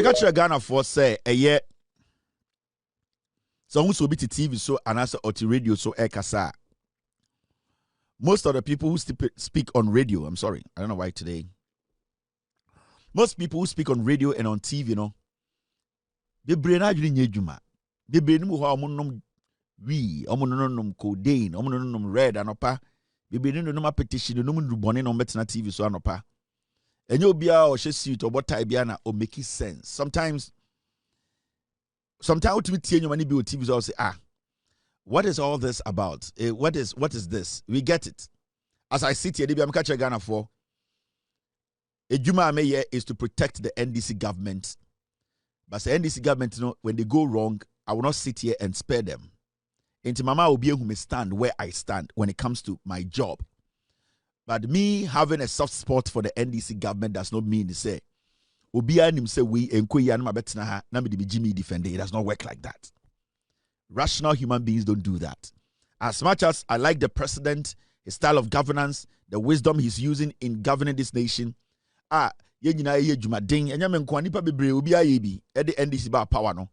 got you Ghana for say a year. So who's will be to TV so and answer or to radio so kasa. Most of the people who speak on radio, I'm sorry, I don't know why today. Most people who speak on radio and on TV, you know, they brain actually nyejuma. They brain mu ho amonnom we, amonnom codeine, amonnom red anopa. They brain no petition, no rubone no betna TV so anopa. And you'll be out or she suit or what type biana or make it sense. Sometimes ultimately tell you money be TV so say what is all this about? What is this? We get it. As I sit here, I'm catching Ghana for a Juma Meye is to protect the NDC government. But the NDC government, you know, when they go wrong, I will not sit here and spare them. Into Mama will be able to stand where I stand when it comes to my job. But me having a soft spot for the NDC government does not mean to say, Obia nim say we enkoya na mabetena ha na me de Jimmy defend it. It does not work like that. Rational human beings don't do that. As much as I like the president, his style of governance, the wisdom he's using in governing this nation, ye nyina ye dwuma den enya me nkwa nipa bebre obi aye bi e de NDC ba power no.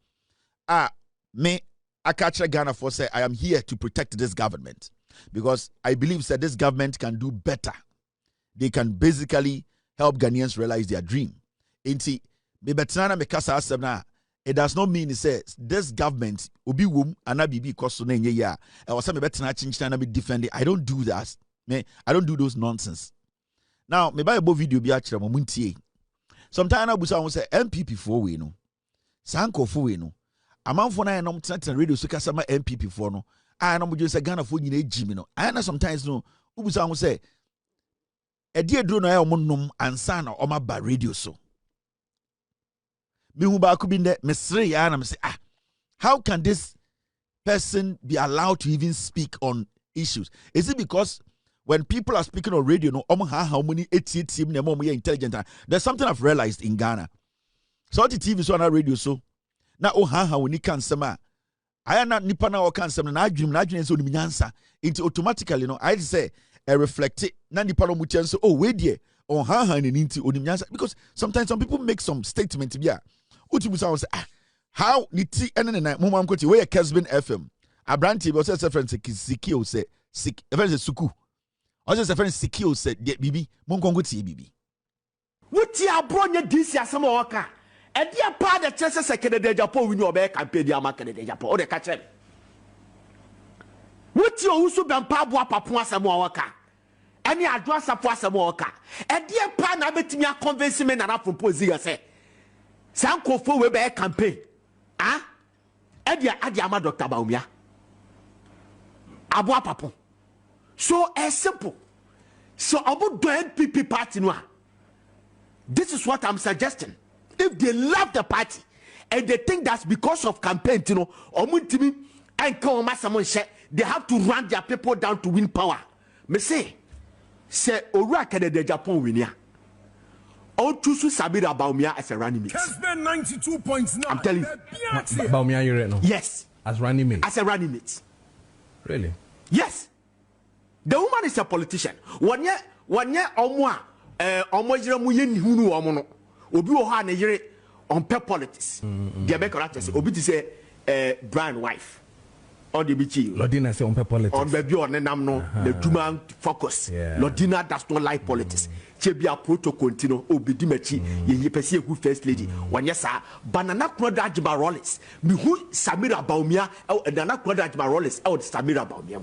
Me akacha Ghana for say I am here to protect this government because I believe that this government can do better. They can basically help Ghanaians realize their dream. Inti me betana me kasa asem na it does not mean it says this government obi wom anabibi koso na enye ya e wasa me betena chinchina na me defend it. I don't do that. I don't do those nonsense. Now me buy a video bi akire mo muntie. Sometimes na busa won say MPP for we no. Sanko for we no. Amanfo na enom tena radio so kasa ma MPP for no. I no mo just say Ghana for nyina ejimi no. I na sometimes no ubusa won say e die duro no e omonnom ansa na o ma ba radio so. Me hu ba ku bi nde mesre ya na me say how can this person be allowed to even speak on issues? Is it because when people are speaking on radio, no, how many intelligent? There's something I've realized in Ghana. So the TV so on radio so now how we can sama. I am not nipana or can some na dream so the into automatically, you know. I say I reflect it. Na nipano muchen so wait there on how into onimyansa because sometimes some people make some statement yeah. Utibusa say how niti and mom koti where Kesbin FM. Abranti was a friend Sikio say sick even suku. I just a friend Sikio said bibi monkongo ti bibi. Wuti abronya disi asema waka. E dia pa de chese sekede de Japan wini obe campaign dia market de Japan. O de ka che. Wuti owusu bempa abo papo asema waka. Eni adwo asafo asema waka. E dia pa na betimi a convince me na propose ya say. Sankofo we be campaign. E dia adi ama Dr. Bawumia. Abo papo. So simple. So about the NPP party no. This is what I'm suggesting. If they love the party and they think that's because of campaign, you know, they have to run their people down to win power. Me say Ora de Japan winia. All Chusu Sabira Bawumia as a running mate. 92.9. I'm telling you. Bawumia you right now? Yes. As running mate. As a running mate. Really? Yes. The woman is a politician. One year omwa omojira mu ye nihunu omo obi wo ha na yire on pay politics. The be correct say obi ti say brand wife. Or the bichi. Lodina say on pay politics. On baby on nam no the demand focus. Lodina does not like politics. Chebia protocol continue obi di machi ye pese egu first lady. One year sa banana kwada Ajima Rollins. Mi hu Samira Bawumia banana kwada Ajima Rollins out Samira Bawumia.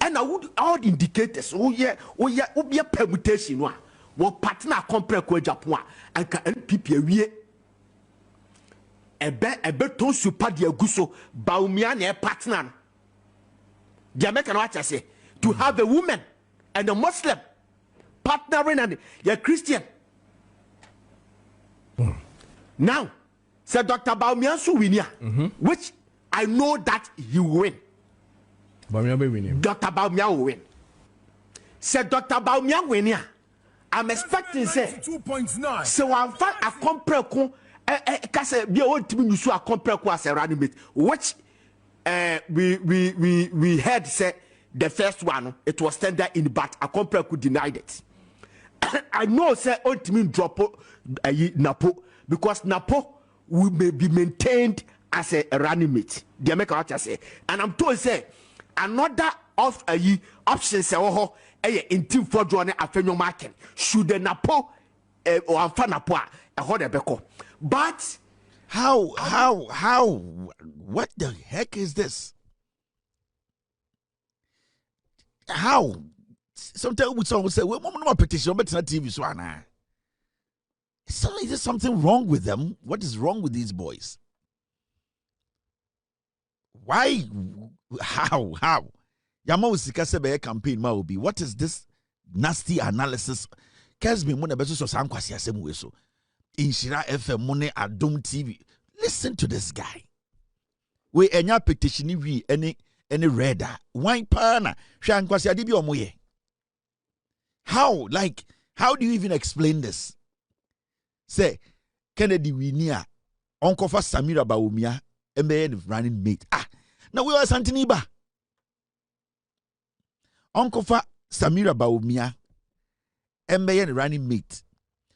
And I would all the indicators, be a permutation. What partner compare with Japan and can NPP a beton super dia guso Bawumia ne partner. The American watch I say to have a woman and a Muslim partnering and a Christian. Now, said Dr. Bawumia Suwinia, which I know that he will win. Dr. Bawumia will win. Said Dr. Bawumia win here. I'm expecting say 2.9. So I'm fine a compare ko kase bi o timi nyusu a compare ko as a running mate which we heard say the first one it was tender in but a compare ko denied it. I know say o timi drop Napo because Napo will be maintained as a running mate. The American say, and I'm told say another of a option say in team for joining a fenyo market should the Napo or Alpha Napo a hodebeko. But how what the heck is this? How? Sometimes someone will say, well, no petition, but it's not TV. So is there something wrong with them? What is wrong with these boys? Why? How? Yama usika sebe campaign ma obi. What is this nasty analysis? Kesbi mo na beso so sankwasi asem we so. Inshira FM mo ne Addo TV. Listen to this guy. We enya petition wi any redder. Why pana? Hwa nkwasi ade bi omoye. How do you even explain this? Say Kennedy Winia, Uncle for Samira Bawumia, and running mate. Now we are Santiniba. Uncle for Samira Bawumia, and running mate.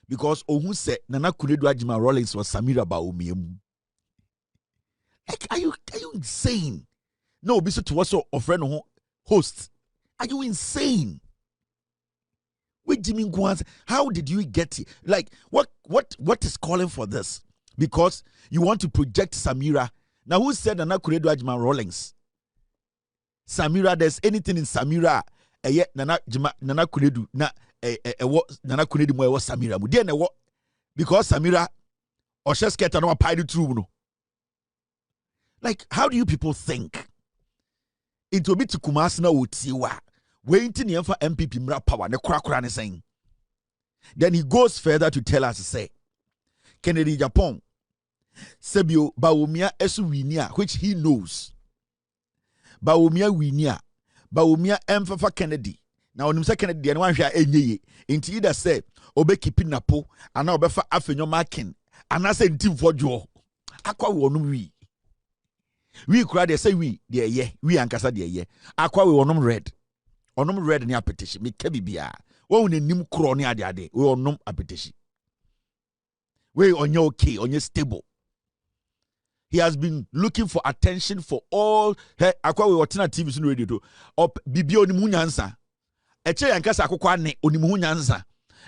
Because Ohun said Nana Kunedu Ajima Rollins was Samira Bawumia. Like, are you insane? No, be so to also a friend host. Are you insane? With Jimmy Guans, how did you get it? Like, what is calling for this? Because you want to project Samira. Now, who said Nana Kunedu Ajima Rollins? Samira, there's anything in Samira. Yet Nana Kunedu Nana Kunedu mo was Samira. Because Samira or just get another pie through. Like, how do you people think? It will be to Kumasna Utiwa. Waiting here for MPP mra power ne kura ne saying. Then he goes further to tell us, say, Kennedy Japan, Sebio Bawumia esu winia, which he knows. Bawumia winia, Bawumia emfafa Kennedy. Now when you say Kennedy, and one share enye, into either say obe keeping Napo, and now befa afenyo marking, and I say team for Joe. Aqua wonum we cry they say we ankasa de Aqua we wonum red. Onom red ni apetition me kebibia wo nim kro ni ade we onom apetition we onye okay onye stable. He has been looking for attention for all akwa we watching TV so radio to up bibia onimu nyansa eche yankasa akokwa ne onimu nyansa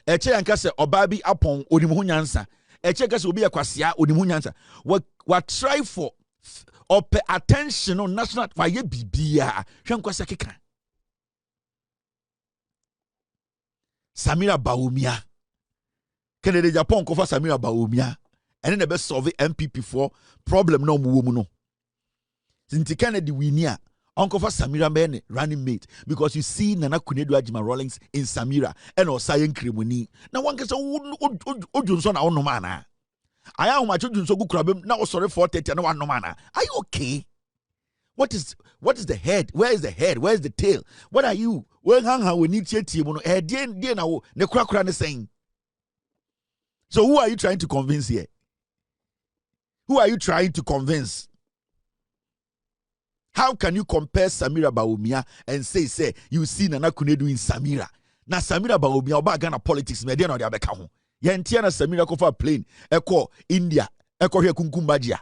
eche yankasa obabi apon onimu nyansa eche yankasa obi yakwasea onimu nyansa what try for up attention on national for ye bibia hwankwasa keka. Samira Bawumia. Kennedy Japan cover Samira Bawumia. And then the best solve MPP for problem no woman. Since Kennedy Winia, Uncle for Samira men running mate. Because you see Nana Kunedu Ajima Rollins in Samira and or Sayen Krimuni. Now one can say, oh, Johnson, no mana. I am my children so good crab now sorry for 30 and one no mana. Are you okay? What is the head? Where is the head? Where is the tail? What are you? Well, hang we need to saying. So who are you trying to convince here? Who are you trying to convince? How can you compare Samira Bawumia and say you see Nana Kunedu in Samira? Na Samira Bawumia oba Ghana politics me dey no dey abeka ho. Ye ntia na Samira ko fa plane eko India eko hwe kunkumbagia.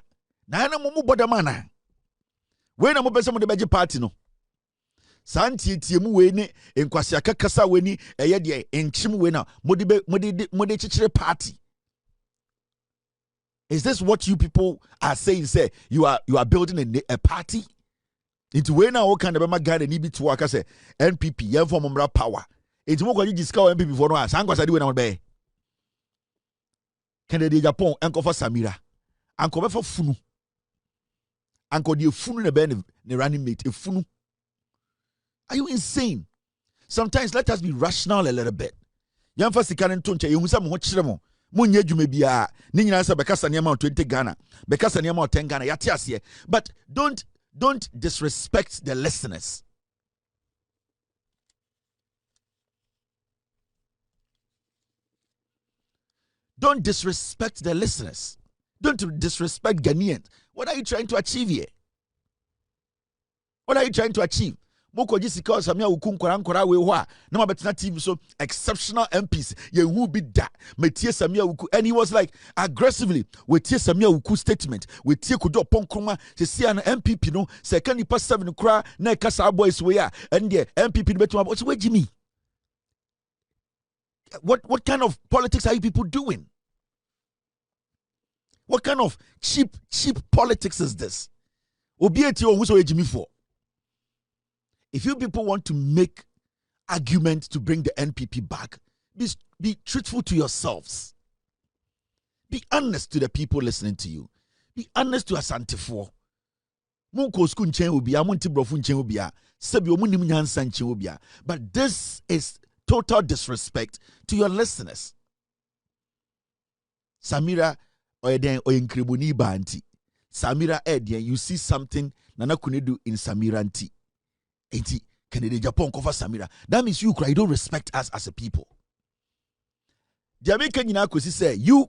Na na mumu bodamana. When I'm person with the budget party no. Santi tiemu we ni enkwasi akakasa we ni eye de enchim we na mode chichire party. Is this what you people are saying? Say you are building a party? Into we na o kan de be magade ni bi to aka say NPP yen for momra power. Into mo kwaji discover NPP for no as ankwasa de we na mo be. Kennedy Japan enko for Samira. Anko be for funu. Anko de funu ne be ne running mate e funu. Are you insane? Sometimes let us be rational a little bit. Yamfa sika ne ntonche ye hu se mo ho kire mo. Munye dwuma bia ni nyina se bekasa ne ma 20 Ghana. Bekasa ne ma 10 Ghana yate ase. But don't disrespect the listeners. Don't disrespect the listeners. Don't disrespect Ghanaians. What are you trying to achieve here? What are you trying to achieve? moko jisika Samia wuku nkora we ho a na mabetena TV so exceptional MPs ye who be da metie Samia wuku, and he was like aggressively we tie Samia wuku statement we tie kodo ponkroma se sia na MPP no se ka nipa 7 kra na ka sa boys we a and the MPP no betuma so we Jimmy. What kind of politics are you people doing? What kind of cheap politics is this? Obieti o who Jimmy for. If you people want to make arguments to bring the NPP back, be truthful to yourselves. Be honest to the people listening to you. Be honest to Asante 4. But this is total disrespect to your listeners. Samira oyeden oyenkribuni banti. Samira edien, you see something nana kunedu in Samira anti. Enti Canada Japan cover Samira. That means you don't respect us as a people. Jamaican Yinakosi say you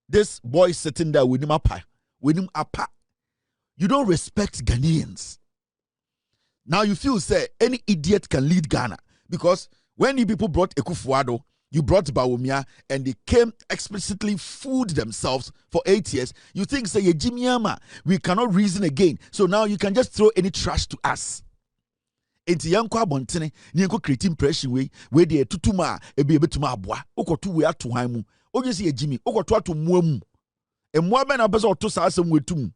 this boy sitting there with him apa. You don't respect Ghanaians. Now you feel say any idiot can lead Ghana because when you people brought Ekufuado, you brought Bawumia, and they came explicitly fooled themselves for 8 years. You think say Jimiama, we cannot reason again. So now you can just throw any trash to us. Enti yanko abontene ni yanko create impression we dey tutuma ebe betuma aboa okoto we ato han mu onye se yegimi okoto ato muam mu emua be na pese oto sa asem wetum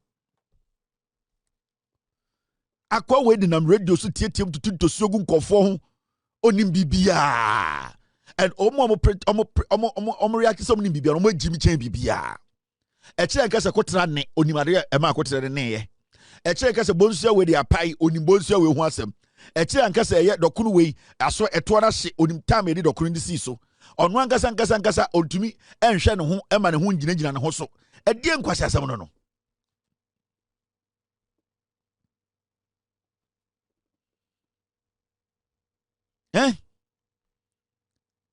akwa we dey nam radio so tietiem tutu tosuogu nkofo ho onim bibia and omo react some nim bibia omo gimi chen bibia e kire nka se kotra ne onimade e ma kotra ne ye e kire nka se bonsu we dey apai onim bonsu we ho asem eche ankasa eye dokunu wei aso eto na hye onim time edi dokunu ndi si so onu ankasa ontumi enhwe ne ho ema ne ho ngina ne ho so edie nkwasi asem no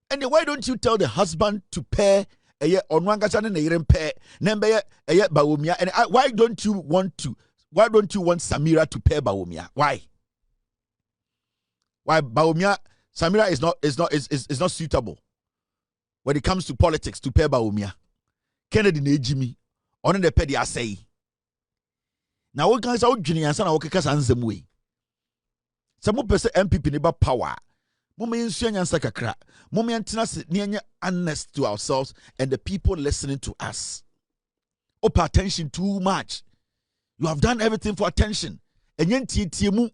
and why don't you tell the husband to pair eye onu ankasa ne yire pair nembe eye Bawumia, and why don't you want Samira to pair Bawumia? Why Bawumia, Samira is not suitable when it comes to politics to pair Bawumia. Kennedy ne Jimmy on the pedi asay. Now we can say Jini and Sana Okaka Sanzem way. Some person MPP neighbor power. Mummy Sunya Sakakra. Mummy Antinas near honest to ourselves and the people listening to us. Oh, pay attention too much. You have done everything for attention. And yen tiemu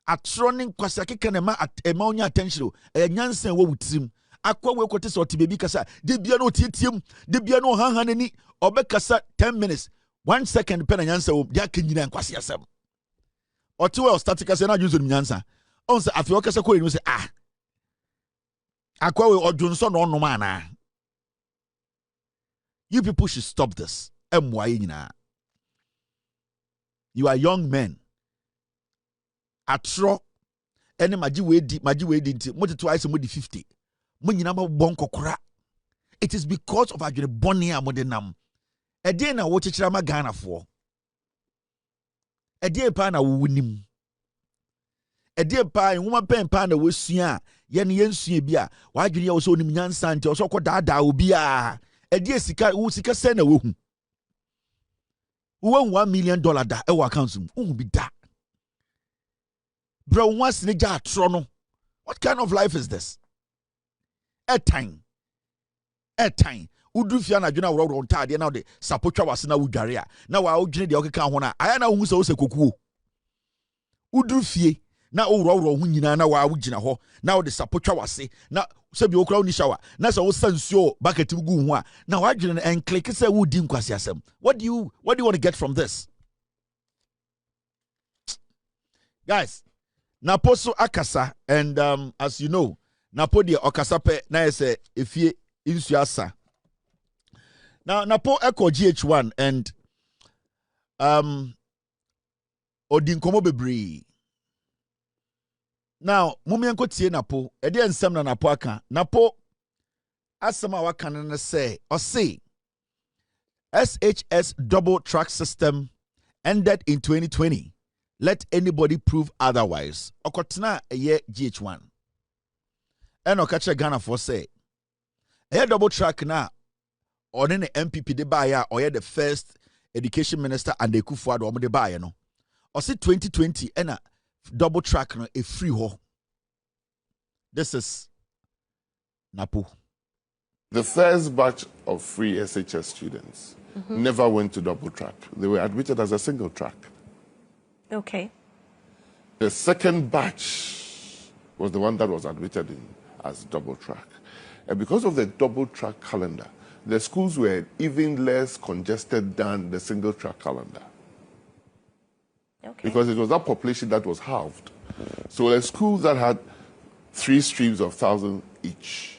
atroning kwasake kanema ema onya attention e nyansen wo wutrim akwa we kote so baby kasa de bia no tietiem de bia no hanhanani obekasa 10 minutes 1 second pe na nyansen wo dia kanyina nkwase asem ote we static kasa na juzo nyansa on se afi okasa ko enu se akwa we odwonso no onoma ana. You people should stop this. You are young men. Atro ene maji we di nti mo twice mo di 50 mo nyina ma bon kokora. It is because of adwene boni a mo de nam e dey na wo chechira ma Ghana fo e dey pa na wo nim e dey pa nwoma pen pa na wo sua ye ne yensua bi a wa adwene ye wo so onim nyansa nti wo so kodaada obi a e dey sika wo sika se na wo hu wo $1 million da e wo account mu bi da. Bro, once nija trono. What kind of life is this? A time. Udu fia na juna wuro ntade na de sapotwa wase na wudware a. Na wa odwene de okeka ho na. Aya na hu se wo se kokuo. Udu fie na wuro ho nyina na wa wugina ho. Na wo de sapotwa wase. Na se bi okra oni shower. Na se wo sansuo bucket gu ho a. Na wa adwene en click se wo di nkwase asem. What do you want to get from this? Guys, Napo so akasa, and as you know, Napo de okasape na ese efie insuasa. Now Napo echo GH1 and odinkomo bebre. Now mumienko tie Napo, ede ensem na Napo aka. Napo asema waka na say or say SHS double track system ended in 2020. let anybody prove otherwise. Okotena eye GH1. And okache Ghana for say, a double track na or then the MPP de buyer or the first education minister and the Kufuado or the buyer no. Or say 2020 and a double track no a free ho. This is Napo. The first batch of free SHS students never went to double track. They were admitted as a single track. Okay. The second batch was the one that was admitted in as double track. And because of the double track calendar, the schools were even less congested than the single track calendar. Okay. Because it was that population that was halved. So the schools that had 3 streams of 1,000 each,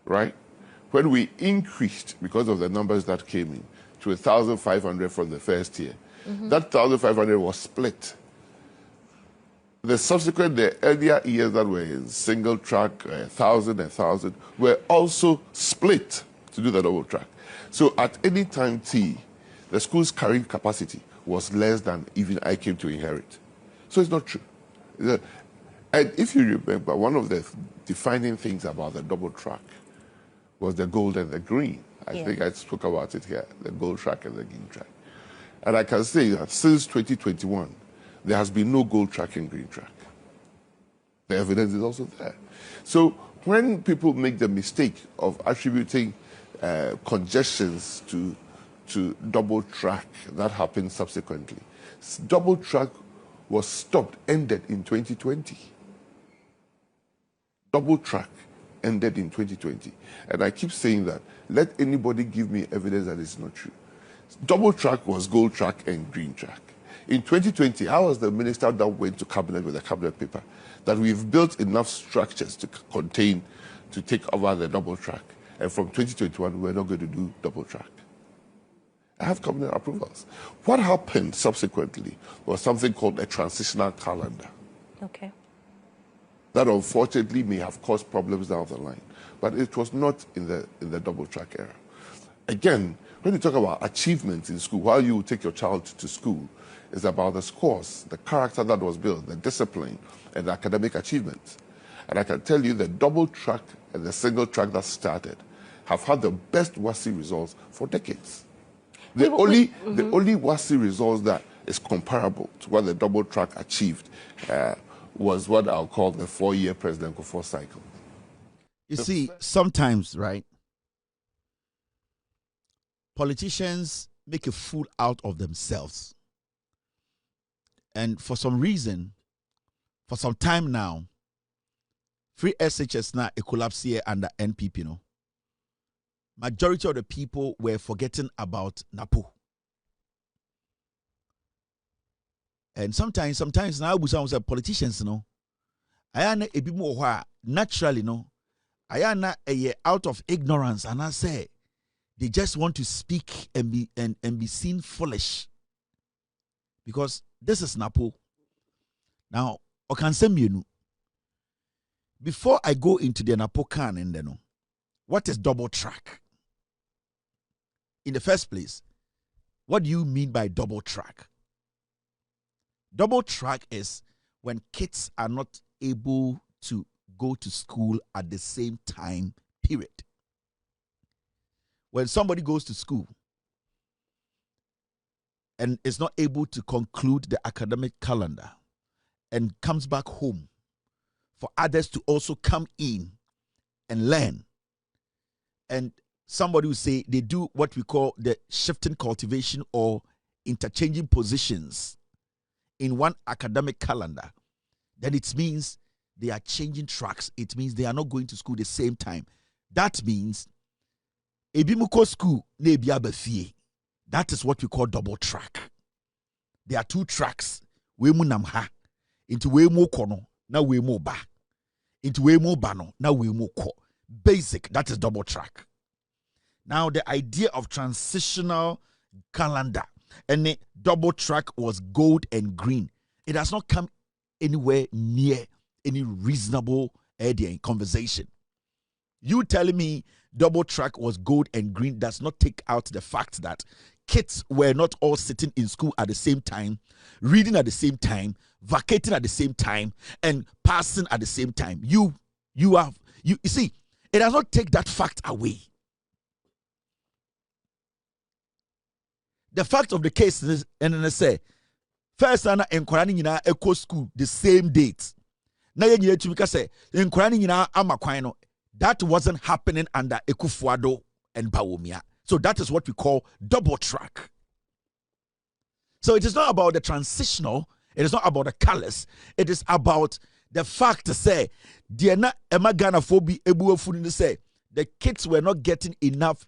right? When we increased, because of the numbers that came in, to 1,500 for the first year, that 1,500 was split. The subsequent, the earlier years that were in single track, 1,000, were also split to do the double track. So at any time T, the school's carrying capacity was less than even I came to inherit. So it's not true. And if you remember, one of the defining things about the double track was the gold and the green. I think I spoke about it here, the gold track and the green track. And I can say that since 2021, there has been no gold track and green track. The evidence is also there. So when people make the mistake of attributing congestions to double track, that happened subsequently. Double track was stopped, ended in 2020. Double track ended in 2020. And I keep saying that. Let anybody give me evidence that it's not true. Double track was gold track and green track. In 2020, I was the minister that went to cabinet with a cabinet paper that we've built enough structures to contain, to take over the double track. And from 2021, we're not going to do double track. I have cabinet approvals. What happened subsequently was something called a transitional calendar. Okay. That unfortunately may have caused problems down the line. But it was not in the double track era. Again, when you talk about achievements in school, while you take your child to school, it's about the scores, the character that was built, the discipline, and the academic achievements. And I can tell you the double track and the single track that started have had the best WASSCE results for decades. The only WASSCE results that is comparable to what the double track achieved was what I'll call the 4-year President Kufuor cycle. You see, sometimes, right, politicians make a fool out of themselves. And for some reason, for some time now, free SHS now a collapse here under NPP, you know. Majority of the people were forgetting about Napo. And sometimes now we say politicians, you know, I am a bit more naturally, no. I am out of ignorance, and I say they just want to speak and be seen foolish. Because this is Napo. Now, I can say you. Before I go into the Napo can and then, what is double track? In the first place, what do you mean by double track? Double track is when kids are not able to go to school at the same time, period. When somebody goes to school and is not able to conclude the academic calendar and comes back home for others to also come in and learn. And somebody will say they do what we call the shifting cultivation or interchanging positions in one academic calendar. Then it means they are changing tracks. It means they are not going to school the same time. That means ebimuko school nebi abafie. That is what we call double track. There are 2 tracks. We mu namha into we mu kono na we mu ba. Into we mu bano na we mu ko. Basic, that is double track. Now the idea of transitional calendar and the double track was gold and green. It has not come anywhere near any reasonable idea in conversation. you telling me double track was gold and green does not take out the fact that kids were not all sitting in school at the same time, reading at the same time, vacating at the same time, and passing at the same time. You see, it does not take that fact away. The fact of the case is, and then I say, first ana enkwara ni nyina eco school the same date. Na ye nyina tumi ka say enkwara ni nyina amakwan no. That wasn't happening under Addo and Bawumia. So that is what we call double track. So it is not about the transitional, it is not about the colors, it is about the fact to say, Diana Emagana Phobi Ebu Funi say the kids were not getting enough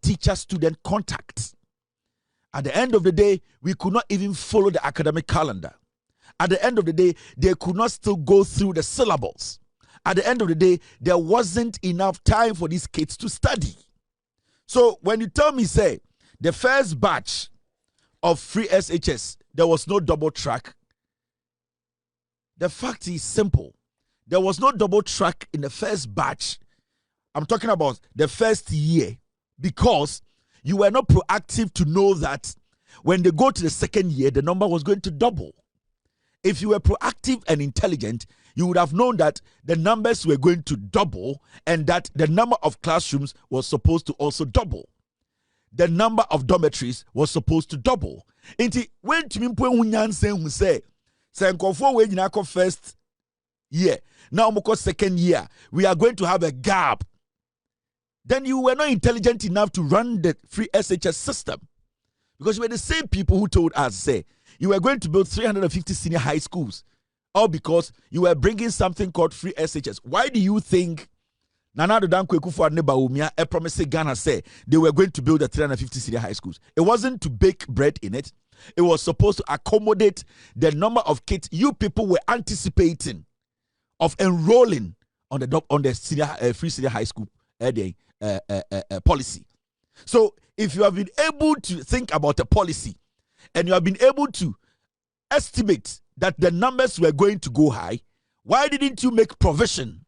teacher-student contact. At the end of the day, we could not even follow the academic calendar. At the end of the day, they could not still go through the syllables. At the end of the day, there wasn't enough time for these kids to study. So when you tell me, say, the first batch of free SHS, there was no double track, the fact is simple. There was no double track in the first batch. I'm talking about the first year, because you were not proactive to know that when they go to the second year, the number was going to double. If you were proactive and intelligent, you would have known that the numbers were going to double and that the number of classrooms was supposed to also double. The number of dormitories was supposed to double. Inti when Timimpo Unyansen who say, Sankofo we Nako first year, now Moko second year, we are going to have a gap. Then you were not intelligent enough to run the free SHS system. Because you were the same people who told us, say, you were going to build 350 senior high schools. All because you were bringing something called free SHS. Why do you think Nana Addo and Bawumia promised Ghana say they were going to build the 350 senior high schools? It wasn't to bake bread in it. It was supposed to accommodate the number of kids you people were anticipating of enrolling on the senior free senior high school policy. So if you have been able to think about a policy and you have been able to estimate that the numbers were going to go high, why didn't you make provision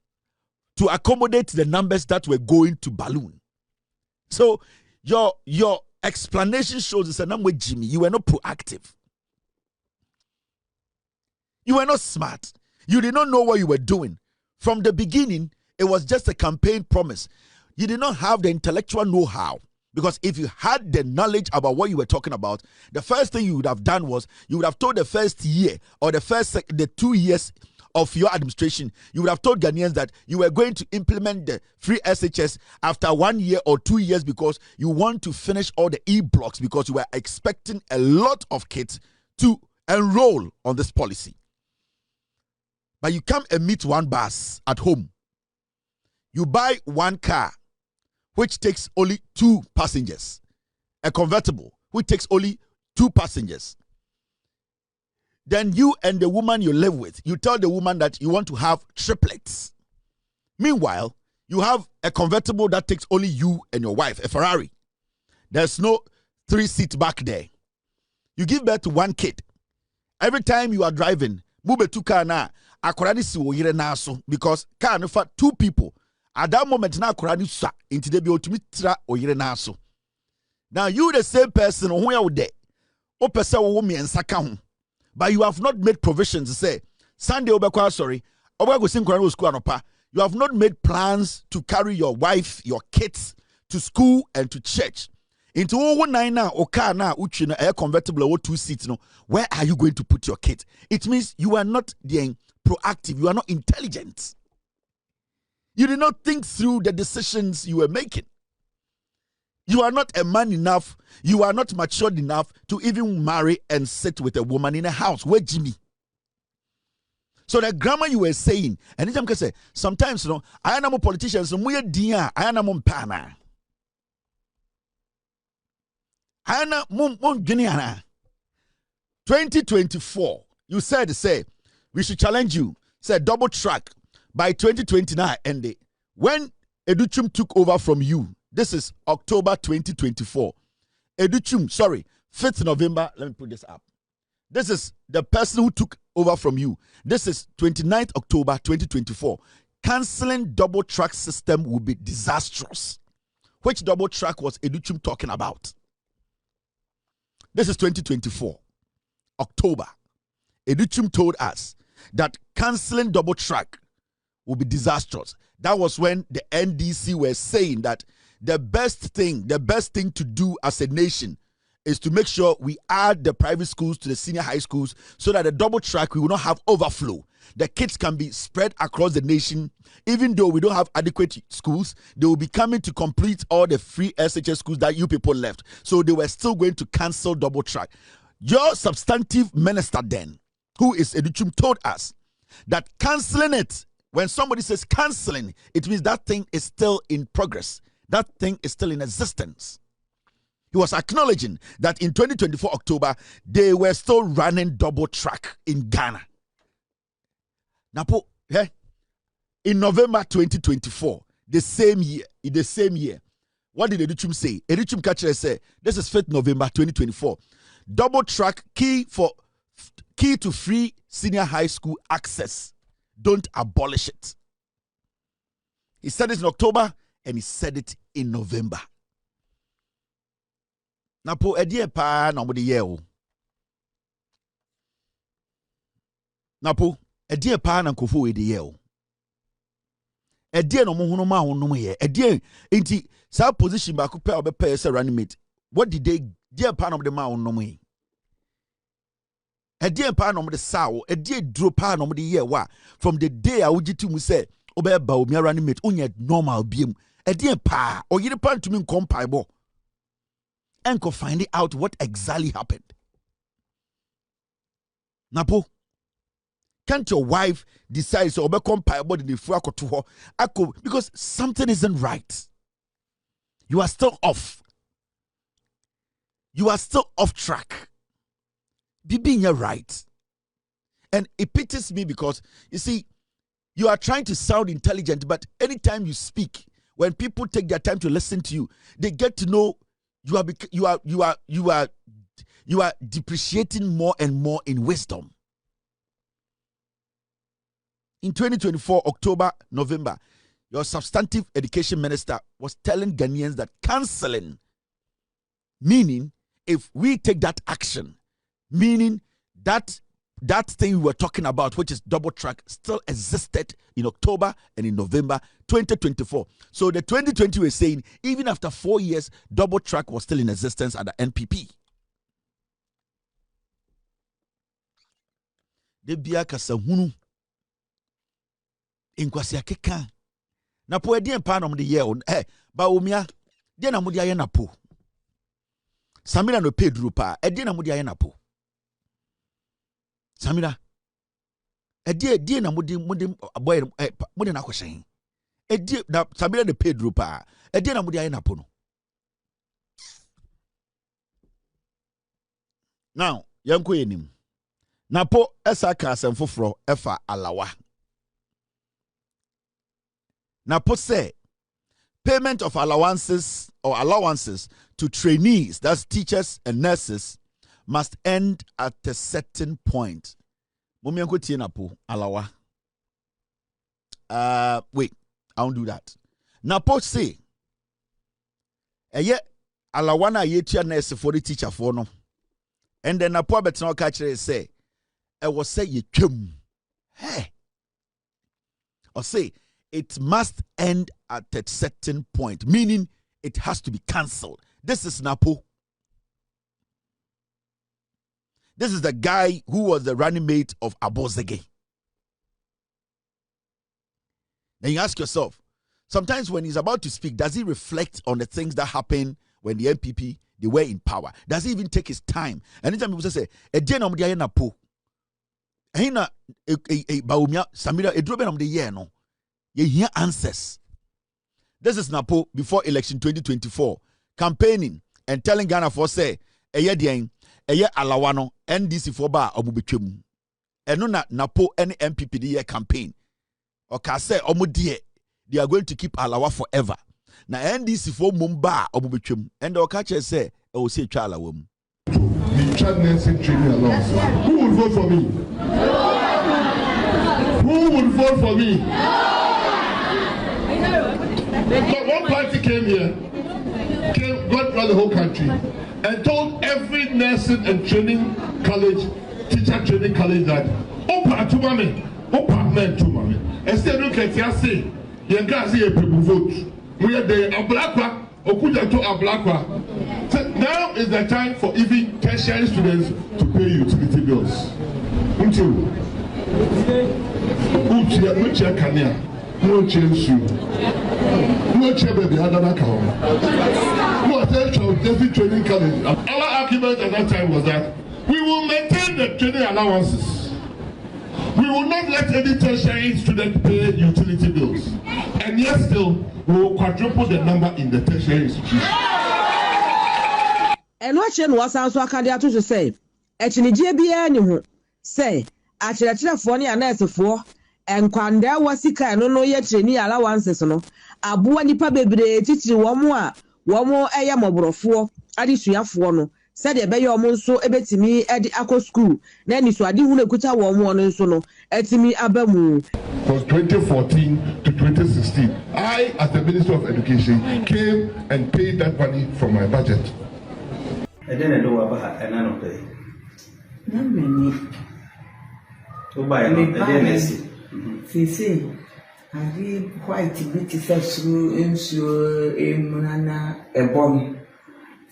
to accommodate the numbers that were going to balloon? So your explanation shows us a number, Jimmy. You were not proactive. You were not smart. You did not know what you were doing. From the beginning, it was just a campaign promise. You did not have the intellectual know-how. Because if you had the knowledge about what you were talking about, the first thing you would have done was you would have told the first year or the 2 years of your administration, you would have told Ghanaians that you were going to implement the free SHS after 1 year or 2 years because you want to finish all the E-blocks because you were expecting a lot of kids to enroll on this policy. But you come and meet one bus at home. You buy one car which takes only 2 passengers. A convertible, which takes only 2 passengers. Then you and the woman you live with, you tell the woman that you want to have triplets. Meanwhile, you have a convertible that takes only you and your wife, a Ferrari. There's no 3-seat back there. You give birth to 1 kid. Every time you are driving, mube tu car na, akorani si wo yire na so, because car no for 2 people. At that moment, now Korani sa into the biotumitra or yerenaso. Now you the same person who are there. O person woman and sakahum. But you have not made provisions to say Sunday obekwa sorry. Obago sing Korani school anopa. You have not made plans to carry your wife, your kids to school and to church. Into 19 now or car now uchi na air convertible or 2 seats no. Where are you going to put your kids? It means you are not being proactive, you are not intelligent. You did not think through the decisions you were making. You are not a man enough, you are not matured enough to even marry and sit with a woman in a house. Where Jimmy? So the grammar you were saying, and anytime can say, sometimes, you know, I am a politician, so we are dear, I am a pana. I am a Guineana. 2024, you said, say, we should challenge you, say, double track. By 2029 ended, when Educhum took over from you, this is October 2024. Educhum, 5th November, let me put this up. This is the person who took over from you. This is 29th October 2024. cancelling double track system will be disastrous. Which double track was Educhum talking about? This is 2024, October. Educhum told us that cancelling double track will be disastrous. That was when the NDC were saying that the best thing to do as a nation is to make sure we add the private schools to the senior high schools so that the double track, we will not have overflow. The kids can be spread across the nation. Even though we don't have adequate schools, they will be coming to complete all the free SHS schools that you people left. So they were still going to cancel double track. Your substantive minister then, who is Educhum, told us that cancelling it, when somebody says cancelling, it means that thing is still in progress. That thing is still in existence. He was acknowledging that in 2024 October, they were still running double track in Ghana. Napo, in November 2024, the same year, what did Educhum say? Educhum Kachere said, this is 5th November 2024. Double track key to free senior high school access. Don't abolish it. He said it in October and he said it in November. Napo edie pa na omode ye o. Napo edie pa na nkofo we de ye o. Edie no mo hunu ma hunu ye. Edie enti sa position ba ko pe obepe say running mate. What did they die pa na omode ma hunu ye? Edie pa na omode sawo, edie dro pa na omode ye wa. From the day a wugiti mu say obe Bawumia running mate onye normal biem. Edie pa o yiri pa ntumi nkom paibo. And go find out what exactly happened. Napo, can't your wife decide to become payable in the fuako to her? Because something isn't right. You are still off. You are still off track. Be being right. And it pities me because you see, you are trying to sound intelligent, but anytime you speak, when people take their time to listen to you, they get to know you are depreciating more and more in wisdom. In 2024, October, November, your substantive education minister was telling Ghanaians that cancelling, meaning if we take that action, meaning that thing we were talking about, which is double track, still existed in October and in November 2024. So the 2020 was saying, even after 4 years, double track was still in existence at the NPP. De bia kasa hunu inkwasi akeka na po edien pa na mo de ye o Bawumia de na mo de aye Napo Samira no Pedro pa edien na mo de aye Napo Samira edie na mo de boy mo de na kwhyen edie na Samira no Pedro pa edien na mo de aye Napo no. Now yanko yenim Napo esa ka asem foforo efa alawa. Napo say payment of allowances to trainees, that's teachers and nurses, must end at a certain point. Mumianko tie Napo alawa. Wait, I won't do that. Napo say eye alawa na ye tia nurse for the teacher for no. And then Napo betena ka kire say I was say ye twem. Hey. Or say it must end at a certain point, meaning it has to be cancelled. This is Napo. This is the guy who was the running mate of Abozege. Then you ask yourself, sometimes when he's about to speak, does he reflect on the things that happened when the MPP, they were in power? Does he even take his time? Anytime people say, Napo, Bawumia, Samira, edrobe the year no. You hear answers. This is Napo before election 2024, campaigning and telling Ghana for say, eye alawano NDC for ba obubetwem. Eno na Napo any MPP the year campaign. Or ka say omudie, they are going to keep alawa forever. Na NDC for mumba obubetwem. And the catcher say, e will say twa alawa mu. The child nursing training alone. Who will vote for me? Who will vote for me? But one party came here, got around the whole country, and told every nursing and training college, teacher training college that Opa to mommy, Opa men to mommy. Instead of looking at say, you can't see a people vote. We are the Ablakwa, Okuja to Ablakwa. So now is the time for even tertiary students to pay utility bills. Until no chair Kenya, no chair shoe, no chair baby, another cow. No attention, David training college. Our argument at that time was that we will maintain the training allowances. We will not let any tertiary student pay utility bills. And yet still, we will quadruple the number in the tertiary institution. And what Chen was also a candidate to say, Echinijia say, Achira Phony and nurse for, and Quanda was sick and no yet any allowances no. Abu and Nipa baby, teaching one more ayamobro for, Adishia Fono. Said a bayo monso ebetimi at the Akko school. Then is what you would put a one so no, etimi abamu. From 2014 to 2016, I, as the Minister of Education, came and paid that money from my budget. And then I do about an annual pay. No, many. To buy a See, I did quite a bit of through into a monana a bomb.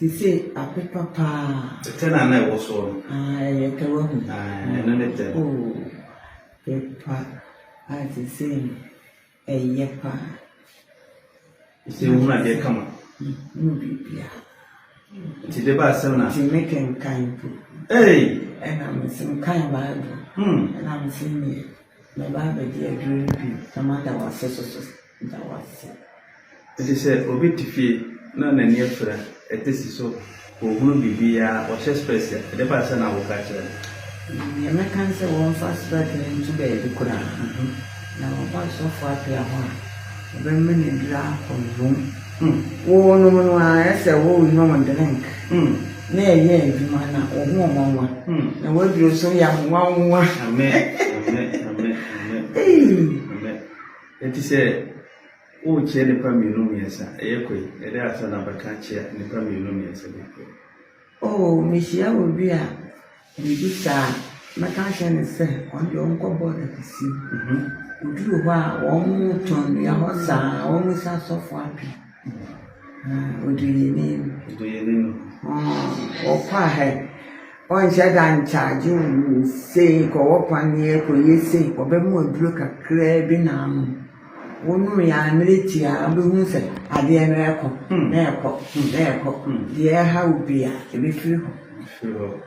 They say a paper pa. The 10 and I was on. I can't. Oh, paper. I say a yepa. You see, when I get come up. No, be to the bass, to make him kind. Hey, And I'm some kind of Bible. And I'm saying it. My Bible, dear, dream. Some other was so. That was it. It is a bit to feel none and near for it is so. Who will be or chest pressure, the person I will catch her. The Americans say one fast better into bed. Now, about so far, women in draft from room. Oh, no, I say, oh, no one drink. Nay, man, or woman. And what you so young, one. It is a oh, chair the Prime Minister, a equi, a theatre number can't chair in the Prime Minister. Oh, Monsieur will be a sir. My conscience is set on your uncle border to see. You do one turn your horse, almost so happy. What do you name? Oh, fire. One shot and charge you say, go up one year, you say, or be more broke a crab in arm. One me, I'm military, I'm doing say, I dare airport, the air how be a be free. Sure,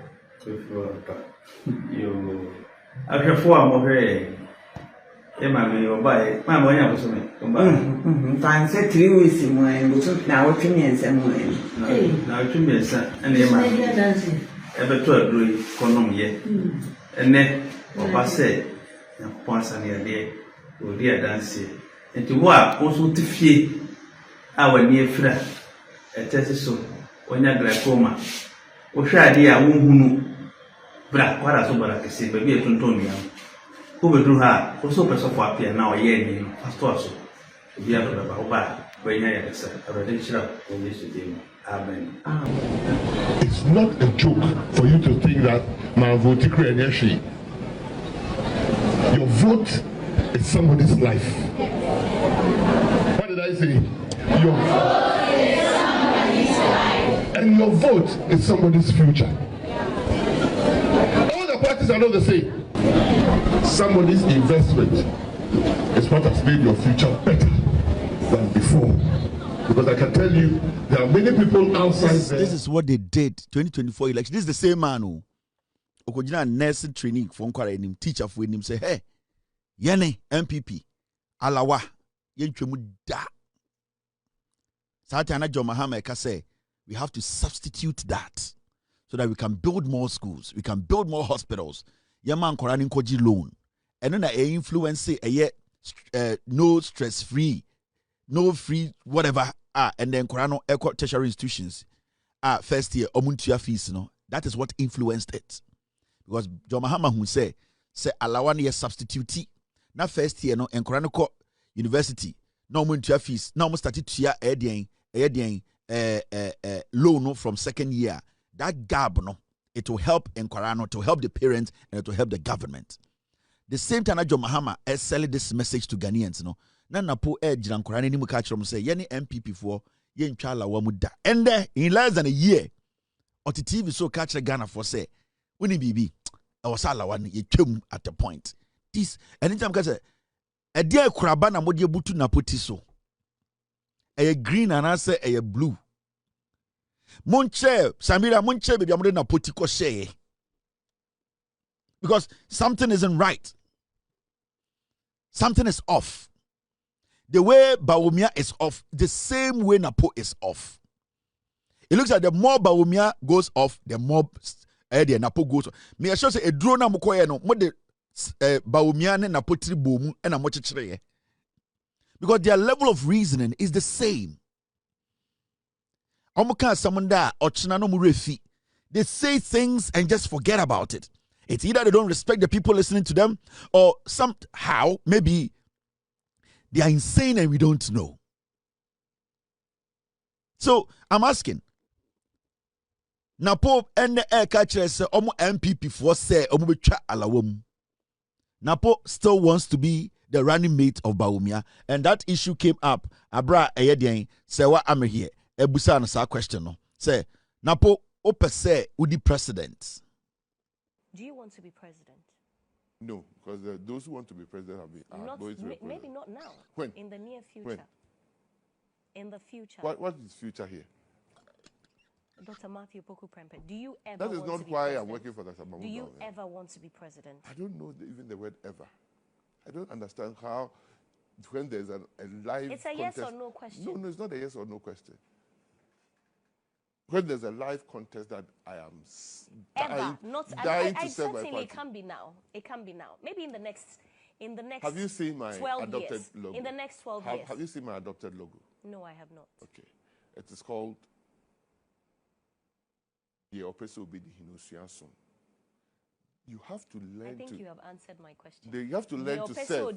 you. I have 4 more. Emma, you buy my money. Fine, said 3 weeks in my now opinions and money. Now, 2 minutes, and Emma ever to agree, Conom yet. And then, Papa said, once a day, oh dear Dancy. And to what also to fear our near friend, a test when you're glaucoma. Or shall dear womb black, what I so but I can say, baby, Antonia. Who will do her also press of up here now a year, first also. Be out of the Bauba, when I have a redemption of this today. Amen. It's not a joke for you to think that my vote is your vote is somebody's life. What did I say? Your vote is somebody's life. And your vote is somebody's future. All the parties are not the same. Somebody's investment is what has made your future better than before. Because I can tell you, there are many people outside there. This is what they did 2024 election. This is the same man who Okojina nursing training for him, teacher for him, say, hey, Yene MPP, Alawa, Yenchemu da. Satana John Mahama say, we have to substitute that so that we can build more schools, we can build more hospitals. Yaman Koranin Koji loan. And then a influence no stress free, no free whatever. And then Korano Eco tertiary institutions first year omuntia fees no. That is what influenced it. Because John Mahama who say allow 1 year substitute. Na first year no and Korano university no mo ntua fees, no mo start tua loan from second year. That gap, no, it will help Nkwara, to help the parents, and it will help the government. The same time, John Mahama is selling this message to Ghanaians, no. Na Napo Nkwara ni mu catch from say, yeni MPP for yen chala wa muda. And there, in less than a year, on the TV so catch Ghana for say, Winnie BB, I was all one ye came at the point. This anytime because a dear Krabana modi butu Napotiso. A green and I say a blue. Monche, Samira Monche, baby, I'm going to Napotiko share. Because something isn't right. Something is off. The way Bawumia is off, the same way Napo is off. It looks like the more Bawumia goes off, the more the Napo goes off. Me I should say a drone na mukoye no more the Bawumia ne Napo tri bomu and a mochi chire. Because their level of reasoning is the same. They say things and just forget about it. It's either they don't respect the people listening to them, or somehow, maybe they are insane and we don't know. So I'm asking, Napo and the air catcher say, Omo MPP for say, Omo becha alawom. Napo still wants to be the running mate of Bawumia, and that issue came up. Abra Ayedian say, what I'm here. Ebusa na sa question no. Say, Napo, ope say, udi president. Do you want to be president? No, because those who want to be president have been maybe not now. When? In the near future. When? In the future. What is future here? Dr. Matthew Poku Prempeh, do you ever That is want not to be why president? I'm working for Dr. Mahmoud. Do you ever want to be president? I don't know even the word ever. I don't understand how, when there's a live It's a contest, yes or no question. No, it's not a yes or no question. When there's a live contest that I am dying to serve my party. It can be now. It can be now. Maybe in the next Have you seen my 12 adopted years. logo? In the next 12 years. Have you seen my adopted logo? No, I have not. Okay. It is called the Opeso Obedi Hinosuason. You have to learn. I think you have answered my question. You have to learn to serve.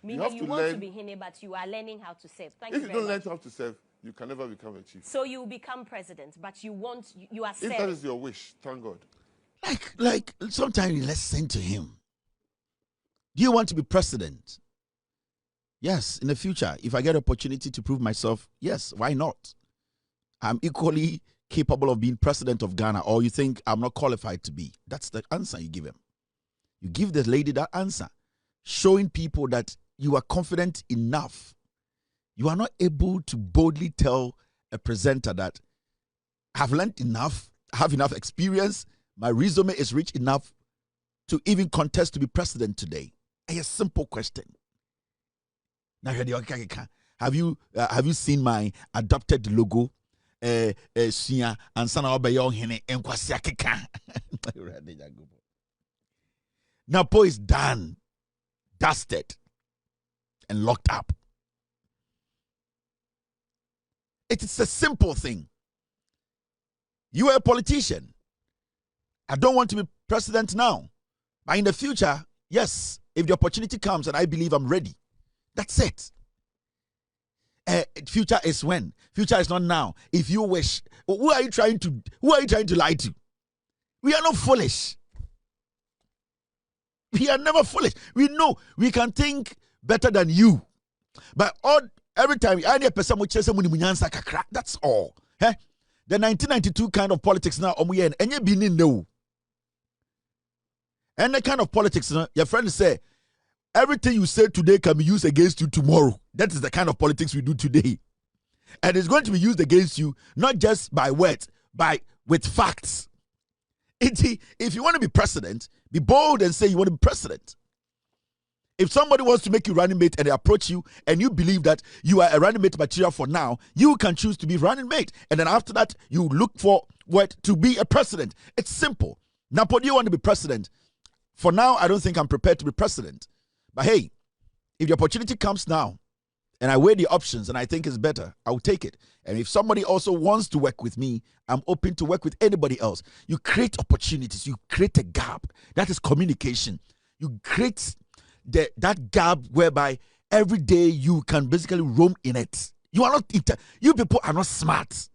Meaning you want to be Hine, but you are learning how to serve. Thank you very much. If you don't learn how to serve, you can never become a chief. So you become president, but you are serving. If that is your wish, thank God. Like sometimes listen to him. Do you want to be president? Yes, in the future, if I get opportunity to prove myself, yes, why not? I'm equally capable of being president of Ghana, or you think I'm not qualified to be. That's the answer you give him. You give the lady that answer, showing people that you are confident enough. You are not able to boldly tell a presenter that I've learned enough, have enough experience, my resume is rich enough to even contest to be president today. A simple question. Now, have you seen my adopted logo? Napo is done, dusted, and locked up. It is a simple thing. You are a politician. I don't want to be president now. But in the future, yes, if the opportunity comes and I believe I'm ready, that's it. Future is when. Future is not now. If you wish. Who are you trying to lie to? We are not foolish. We are never foolish. We know we can think better than you. But every time, that's all. The 1992 kind of politics now, and you been no. And the kind of politics, your friends say, everything you say today can be used against you tomorrow. That is the kind of politics we do today. And it's going to be used against you, not just by words, with facts. If you want to be president, be bold and say you want to be president. If somebody wants to make you running mate and they approach you and you believe that you are a running mate material for now, you can choose to be running mate. And then after that, you look for what to be a president. It's simple. Napo, do you want to be president? For now, I don't think I'm prepared to be president. But hey, if the opportunity comes now and I weigh the options and I think it's better, I'll take it. And if somebody also wants to work with me, I'm open to work with anybody else. You create opportunities. You create a gap. That is communication. You create that gap whereby every day you can basically roam in it. You are not, you people are not smart.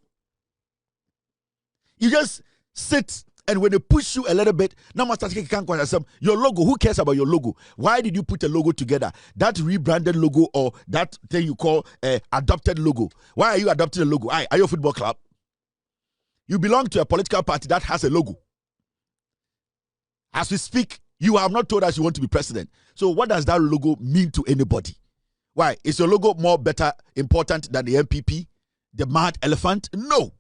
You just sit, and when they push you a little bit, now your logo, who cares about your logo? Why did you put a logo together? That rebranded logo or that thing you call adopted logo. Why are you adopting a logo? Are you a football club? You belong to a political party that has a logo. As we speak, you have not told us you want to be president. So what does that logo mean to anybody? Why? Is your logo more better, important than the MPP? The mad elephant? No.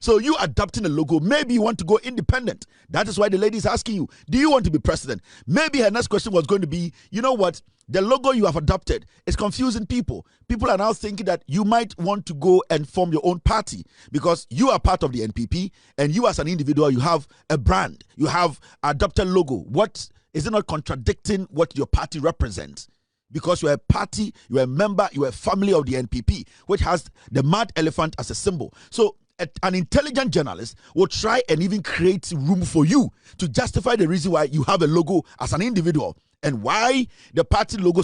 So you adopting a logo, maybe you want to go independent. That is why the lady is asking you, do you want to be president? Maybe her next question was going to be, you know what? The logo you have adopted is confusing people. People are now thinking that you might want to go and form your own party because you are part of the NPP and you as an individual, you have a brand, you have adopted logo. What is it not contradicting what your party represents? Because you're a party, you're a member, you're a family of the NPP, which has the mad elephant as a symbol. So an intelligent journalist will try and even create room for you to justify the reason why you have a logo as an individual and why the party logo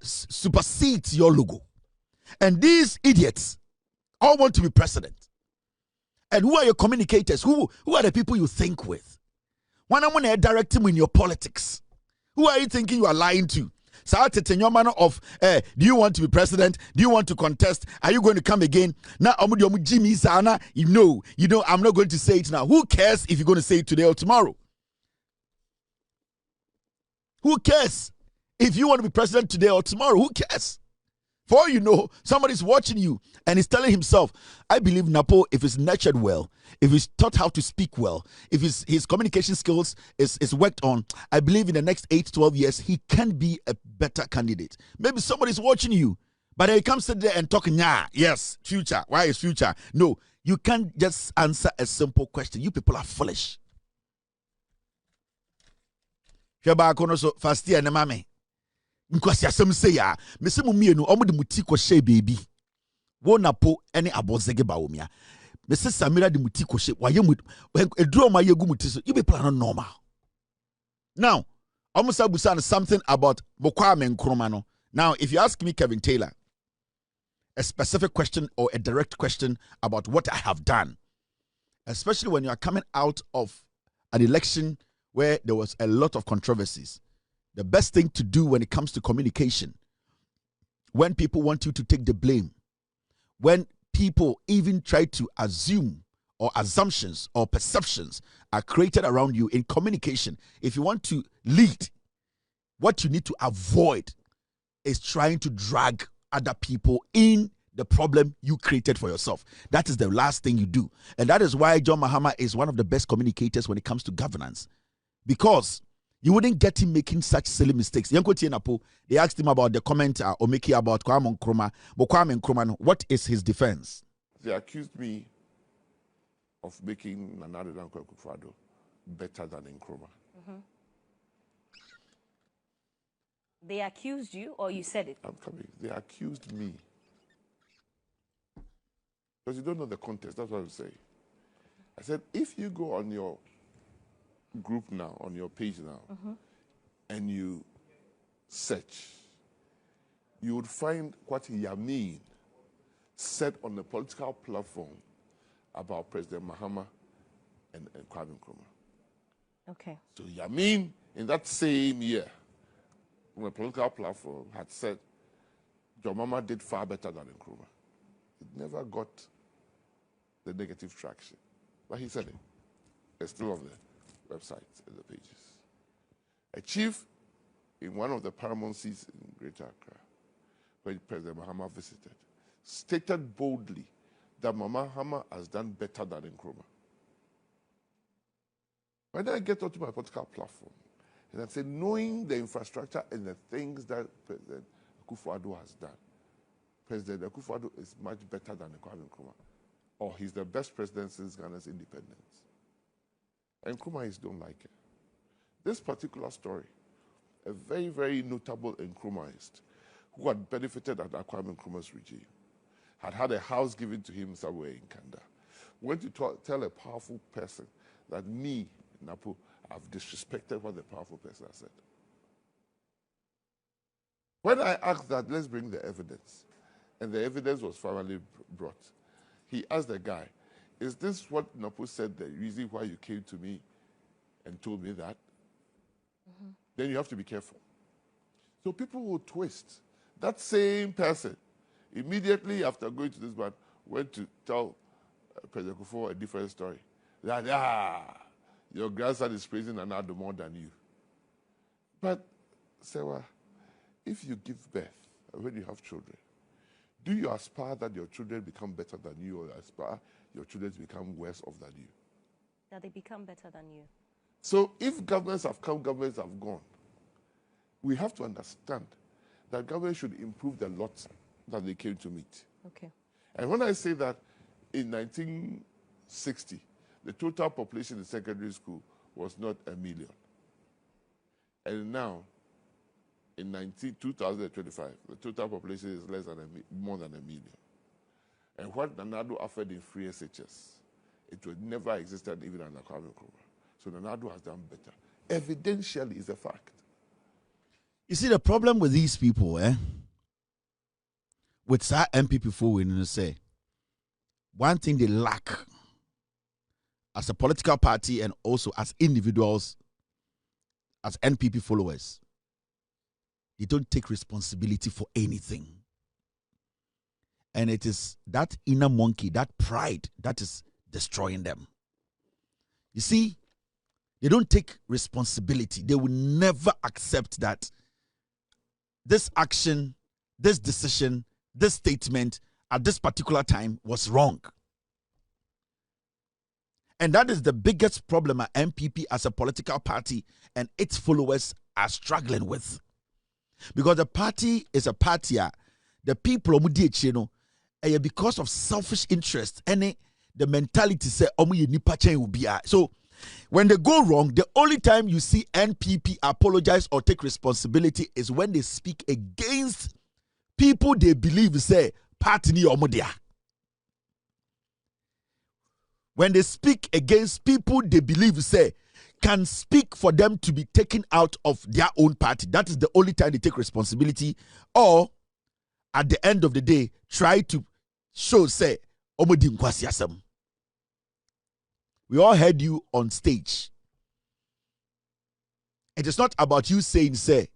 supersedes your logo. And these idiots all want to be president. And who are your communicators? Who are the people you think with? When I'm going to direct them in your politics, who are you thinking you are lying to? So in your manner of do you want to be president? Do you want to contest? Are you going to come again? Now Jimmy Sana, you know, I'm not going to say it now. Who cares if you're going to say it today or tomorrow? Who cares if you want to be president today or tomorrow? Who cares? For all you know, somebody's watching you and he's telling himself, I believe Napo, if he's nurtured well, if he's taught how to speak well, if his communication skills is worked on, I believe in the next 8 to 12 years, he can be a better candidate. Maybe somebody's watching you, but he comes sit there and talk, yes, future. Why is future? No, you can't just answer a simple question. You people are foolish. First year, mame. Because yasem say ya, mese mu mienu omo de muti ko she baby. Wo Napo ene abozege Bawumia. Mese Samira de muti ko she waye mu eduro ma yegu muti so. You people are not normal. Now, almost abusan something about Bokwame Nkrumah no. Now, if you ask me, Kevin Taylor, a specific question or a direct question about what I have done, especially when you are coming out of an election where there was a lot of controversies, the best thing to do when it comes to communication, when people want you to take the blame, when people even try to assume or assumptions or perceptions are created around you in communication, if you want to lead, what you need to avoid is trying to drag other people in the problem you created for yourself. That is the last thing you do. And that is why John Mahama is one of the best communicators when it comes to governance. Because you wouldn't get him making such silly mistakes. They asked him about the comment Omeki about Kwame Nkrumah. But Kwame Nkrumah, what is his defense? They accused me of making Nana Addo Akufo-Addo better than Nkrumah. Mm-hmm. They accused you, or you said it? I'm coming. They accused me. Because you don't know the context. That's what I'm saying. I said, if you go on your group now, on your page now, and you search, you would find what Yamin said on the political platform about President Mahama and Kwame Nkrumah. Okay. So Yamin, in that same year, on the political platform, had said John Mahama did far better than Nkrumah. It never got the negative traction. But he said it. It's still on the website and the pages. A chief in one of the paramount seats in Greater Accra, where President Mahama visited, stated boldly that Mahama has done better than Nkrumah. When I get onto my political platform, and I say, knowing the infrastructure and the things that President Akufo-Addo has done, President Akufo-Addo is much better than Kwame Nkrumah, or he's the best president since Ghana's independence. And Nkrumahis don't like it. This particular story, a very, very notable Nkrumahist who had benefited under Kwame Nkrumah's regime, had a house given to him somewhere in Kanda, went to tell a powerful person that me, Napo, I've disrespected what the powerful person has said. When I asked that, let's bring the evidence, and the evidence was finally brought, he asked the guy, is this what Napo said, the reason why you came to me and told me that? Then you have to be careful. So people will twist. That same person, immediately after going to this man, went to tell President Kufuor a different story. That, your grandson is praising Addo more than you. But, Sewa, if you give birth, when you have children, do you aspire that your children become better than you, or aspire your children to become worse off than you? That they become better than you. So if governments have come, governments have gone, we have to understand that government should improve the lot that they came to meet. Okay. And when I say that, in 1960, the total population in secondary school was not 1 million. And now, in 2025, the total population is less than more than 1 million. And what Nanado offered in free SHS, it would never existed even under Kwame Nkrumah. So Nanado has done better. Evidentially, is a fact. You see, the problem with these people, with our MPP forward, say, one thing they lack as a political party and also as individuals, as NPP followers, they don't take responsibility for anything. And it is that inner monkey, that pride, that is destroying them. You see, they don't take responsibility. They will never accept that this action, this decision, this statement at this particular time was wrong. And that is the biggest problem at MPP as a political party and its followers are struggling with. Because the party is a party, the people because of selfish interest and the mentality say so when they go wrong, the only time you see NPP apologize or take responsibility is when they speak against people they believe say party ni omodia. When they speak against people they believe say can speak for them to be taken out of their own party, that is the only time they take responsibility, or at the end of the day try to show say omodi nkwasi asem. We all heard you on stage. It is not about you saying, say,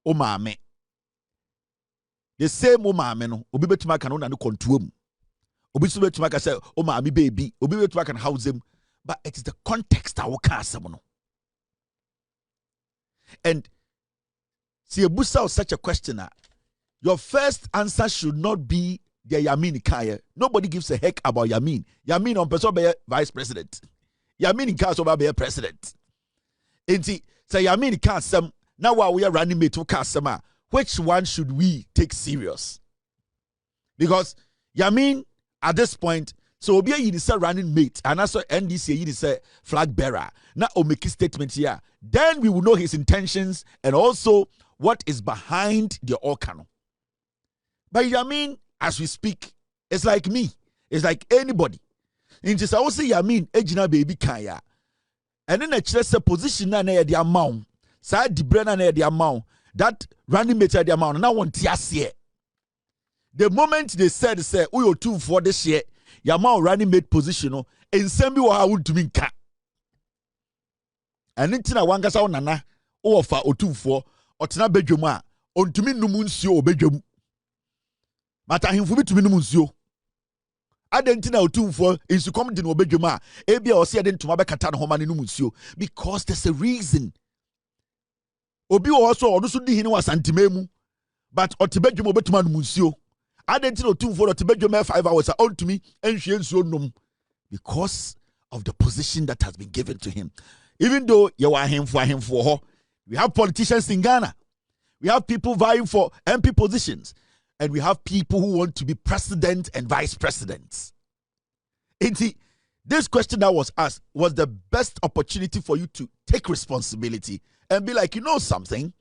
oh mame. The same oh mame no, obi betuma kan no control mu. Obi so betuma ka say, oh mame baby, obi betuma kan house him. But it is the context that we can say no. And see, Ebusa was such a questioner. Your first answer should not be the Yamin Kaya. Nobody gives a heck about Yamin. Yamin on person be vice president. Yamin Kaya be president. Enti say Yamin Kaya now while we are running mate to Kasama, which one should we take serious? Because Yamin at this point, so Obia is a running mate, and also NDC is a flag bearer. Now, o make a statement here. Then we will know his intentions and also what is behind the Okano. But Yamin, as we speak, it's like me. It's like anybody. In just I will say Yamin, Ejina baby kaya. And then I choose a position na the amount. Side the brain na the amount. That running mate the amount. Now one tiasie. The moment they said, say, we are 2 for this year. Yama running mate position no ensem bi wo ha wontumi nka ene ntina wankasa wonana wo ofa otumfo otena badwam a ontumi num nsuo obadwam mata hemfo bitumi num nsuo adentina otumfo insukom de no obadwam a ebia o se ye de ntoma bekata no homa ne num nsuo because there's a reason obi wo so odo so di hini wa santimemu but otebadwam obetuma num nsuo Identity 2 for the 5 hours on to me and because of the position that has been given to him. Even though you are him for her, we have politicians in Ghana. We have people vying for MP positions, and we have people who want to be president and vice presidents. And see, this question that was asked was the best opportunity for you to take responsibility and be like, you know something?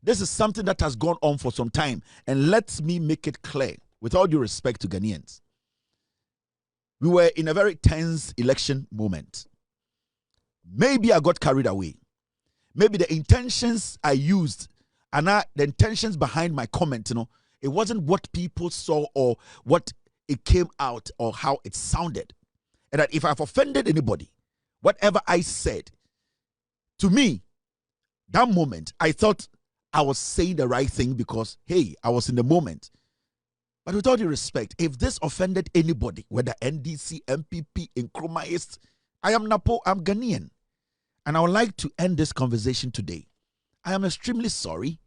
This is something that has gone on for some time. And let me make it clear, with all due respect to Ghanaians. We were in a very tense election moment. Maybe I got carried away. Maybe the intentions I used And the intentions behind my comment, it wasn't what people saw or what it came out or how it sounded. And that if I've offended anybody, whatever I said, to me, that moment, I thought I was saying the right thing because, hey, I was in the moment. But with all due respect, if this offended anybody, whether NDC, MPP, Nkrumah is, I am Napo, I'm Ghanaian. And I would like to end this conversation today. I am extremely sorry,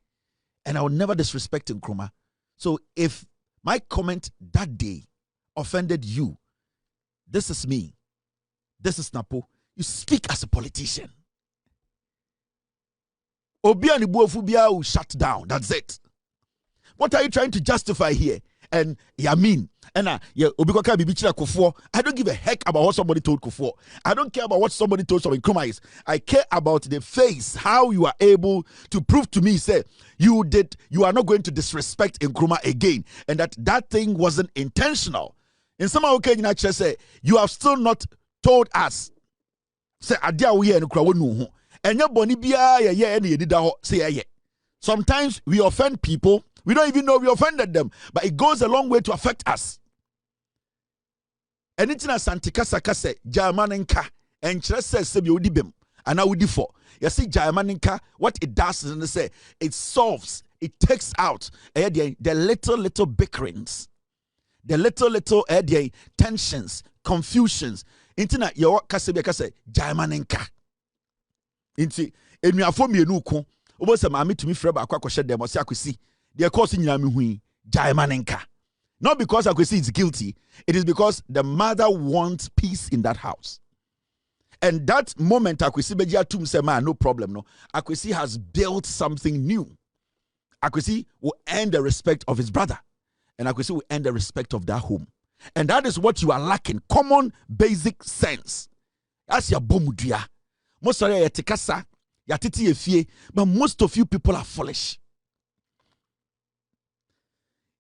and I will never disrespect Nkrumah. So if my comment that day offended you, this is me. This is Napo. You speak as a politician. Obiani Buofubia will shut down. That's it. What are you trying to justify here? And I don't give a heck about what somebody told Kufuor. I don't care about what somebody told some Nkrumah is. I care about the face, how you are able to prove to me, say, you are not going to disrespect Nkrumah again, and that thing wasn't intentional. In some occasions, say, you have still not told us, say, sometimes we offend people. We don't even know we offended them, but it goes a long way to affect us. Anything as Santikasa say, Jaimanenka, and Chres says, Sebi Udibim, and I would defer. You see, Jaimanenka, what it does is, say, it solves, it takes out the little bickerings, the little tensions, confusions. Intina, your Kasebia say, Jaimanenka. Inti, and me afo me nuko, almost a mammy to me, Freba, Quackoshed, them, or Sakusi. They are causing Yamihui, Jaimanenka. Not because Akwesi is guilty, it is because the mother wants peace in that house. And that moment, Akwesi Bejia Tum said, man, no problem, no. Akwesi has built something new. Akwesi will earn the respect of his brother. And Akwesi will earn the respect of that home. And that is what you are lacking. Common basic sense. That's your bomudia. Most of you are tekasa, ya titi efie, but most of you people are foolish.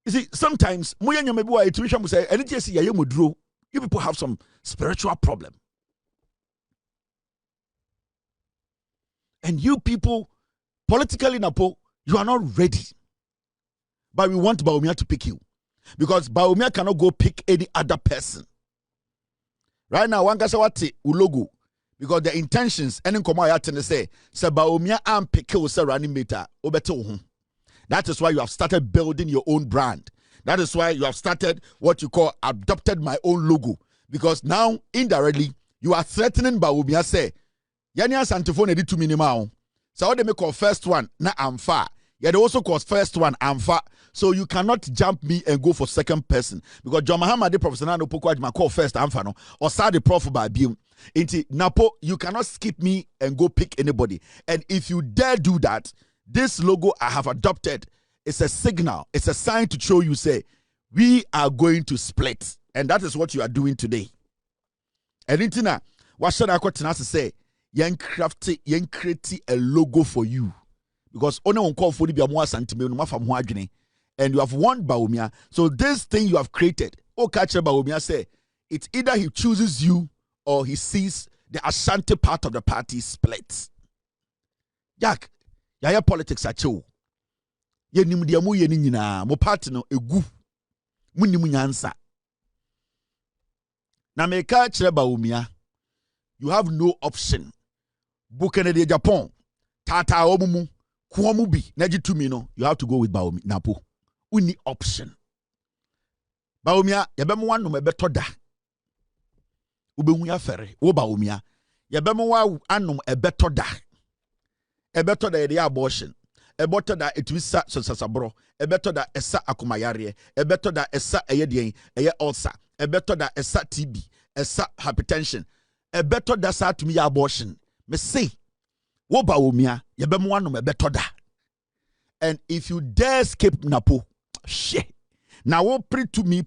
You see, sometimes you people have some spiritual problem. And you people, politically, Napo, you are not ready. But we want Bawumia to pick you. Because Bawumia cannot go pick any other person. Right now, one gasa wati ulogo. Because the intentions, any komayatene say, Bawumia am pick you, sir, running meter, obeto. That is why you have started building your own brand. That is why you have started what you call adopted my own logo. Because now, indirectly, you are threatening Bawumia say, Yanya Santifone edi 2 minimal. So how they make call first one, na amfa. Yeah, they also call first one, amfa. So you cannot jump me and go for second person. Because John Mahama de professional no poko ajima call first amfa no. Or sa the prof by bium. Inti Napo, you cannot skip me and go pick anybody. And if you dare do that, this logo I have adopted is a signal. It's a sign to show you, say, we are going to split. And that is what you are doing today. And intina, what should I say? Yen crafty, yen create a logo for you. Because only one call for the more sentiment, and you have won Bawumia. So this thing you have created, catcher Bawumia say, it's either he chooses you or he sees the Ashanti part of the party split. Jack. Yaya politics acho. Ye nimdia mu ye nyina mo party no egu. Mu nimu nyansa. Na meka kire Bawumia. You have no option. Bukene de Japan. Tata omumu. Kuomu bi na jitumi no. You have to go with Bawumia Napo. Uni option. Bawumia yebemu wan no mebeto da. Ubehu ya fere. Wo Bawumia. Yebemu wa anom ebeto da. A better than the abortion. A better that it was sasabro. A better that a sa akumayari. A better that a sa ayedian. A ulcer. A better that a sa TB. A sa hypertension. A better that sa to me abortion. Me say, wo Bawumia, yebemwa no me better da. And if you dare escape Napo, shit. Now wo pray to me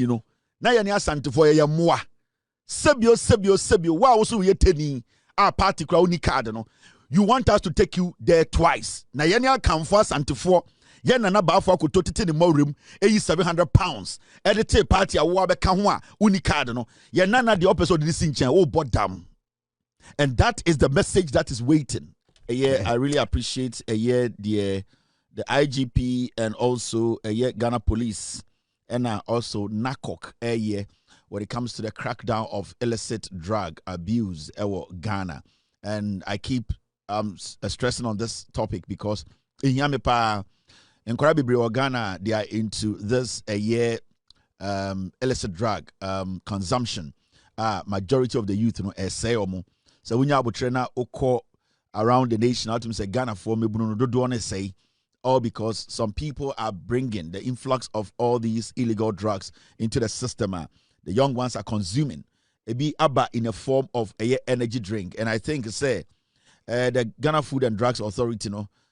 no. Na yani asante for ya moa. Sebio. Wa also ye teni. Our party crowd uni card no. You want us to take you there twice. Na yenya kamfo asantefo ye nana baafo akoto tete ne mawrem eyi 700 pounds. Edite party awo abeka ho a uni card no. Ye nana the episode this in chen oh bodam. And that is the message that is waiting. I really appreciate the the IGP and also Ghana Police and also NACOC when it comes to the crackdown of illicit drug abuse in Ghana. And I keep stressing on this topic because in Yamipa, in Kwarabibre, Ghana, they are into this illicit drug consumption. Majority of the youth, say so when you have trainer around the nation, out to say Ghana for me, don't say all because some people are bringing the influx of all these illegal drugs into the system. The young ones are consuming. It be ABBA in a form of a energy drink, and I think say the Ghana Food and Drugs Authority,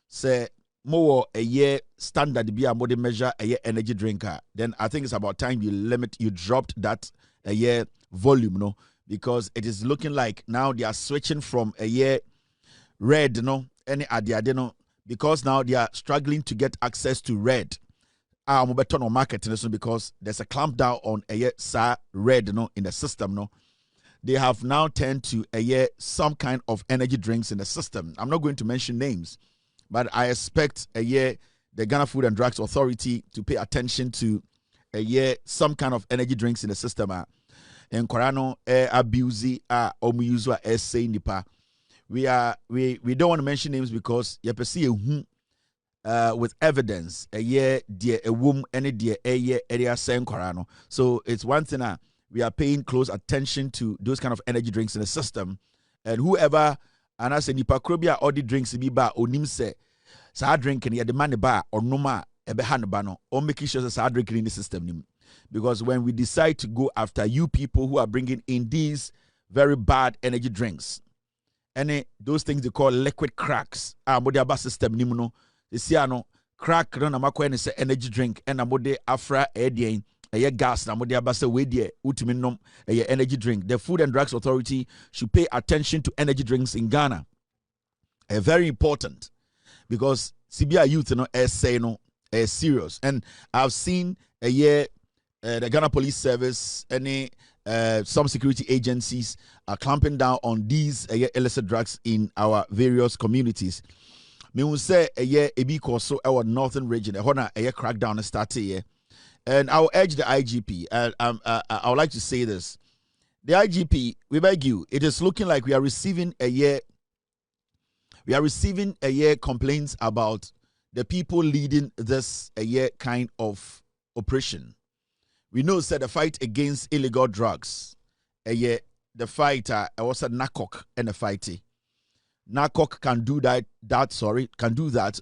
say more a year standard be a modern measure a year energy drinker. Then I think it's about time you dropped that a year volume, because it is looking like now they are switching from a year red, any idea, because now they are struggling to get access to red. On market because there's a clampdown on a year red, in the system, They have now turned to a year some kind of energy drinks in the system. I'm not going to mention names, but I expect a year the Ghana Food and Drugs Authority to pay attention to a year some kind of energy drinks in the system. And Korano abuse omuyuzwa essay nipa. We don't want to mention names because you perceive with evidence a year dear a womb any dear a year area saying Korano. So it's one thing we are paying close attention to those kind of energy drinks in the system, and whoever and I say nipa krobia all the drinks be bar onim se sa drinking ya the money bar or noma ebe hanbano or making sure sa drinking in the system, because when we decide to go after you people who are bringing in these very bad energy drinks, and those things they call liquid cracks, modiaba system nimuno. The crack no na makwa say energy drink and amode afra edien gas na modiaba say we die utimi nom energy drink. The Food and Drugs Authority should pay attention to energy drinks in Ghana. Very important, because CBI youth say serious, and I've seen the Ghana Police Service some security agencies are clamping down on these illicit drugs in our various communities. Me will say a year a big so our northern region, a crackdown started here. And I'll urge the IGP. I would like to say this. The IGP, we beg you, it is looking like we are receiving a year complaints about the people leading this a year kind of operation. We know said the fight against illegal drugs. A year the fighter was a NACOC and a fighty. NACOC can do that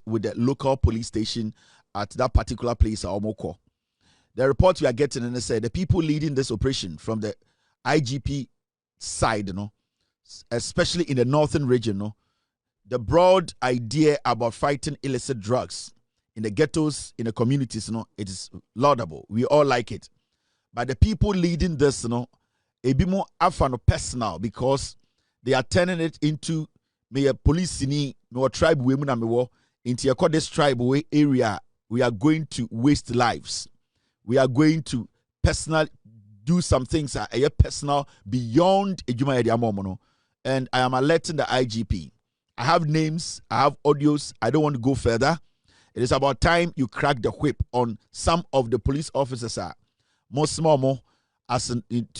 with the local police station at that particular place, Omoko. The report we are getting, and they say the people leading this operation from the IGP side, especially in the northern region, the broad idea about fighting illicit drugs in the ghettos, in the communities, it is laudable. We all like it. But the people leading this, a bit more personal, because they are turning it into me a police me or tribe women and me into this tribe area. We are going to waste lives. We are going to do some things personal beyond ejuma ediamomono. And I am alerting the IGP. I have names, I have audios. I don't want to go further. It is about time you crack the whip on some of the police officers to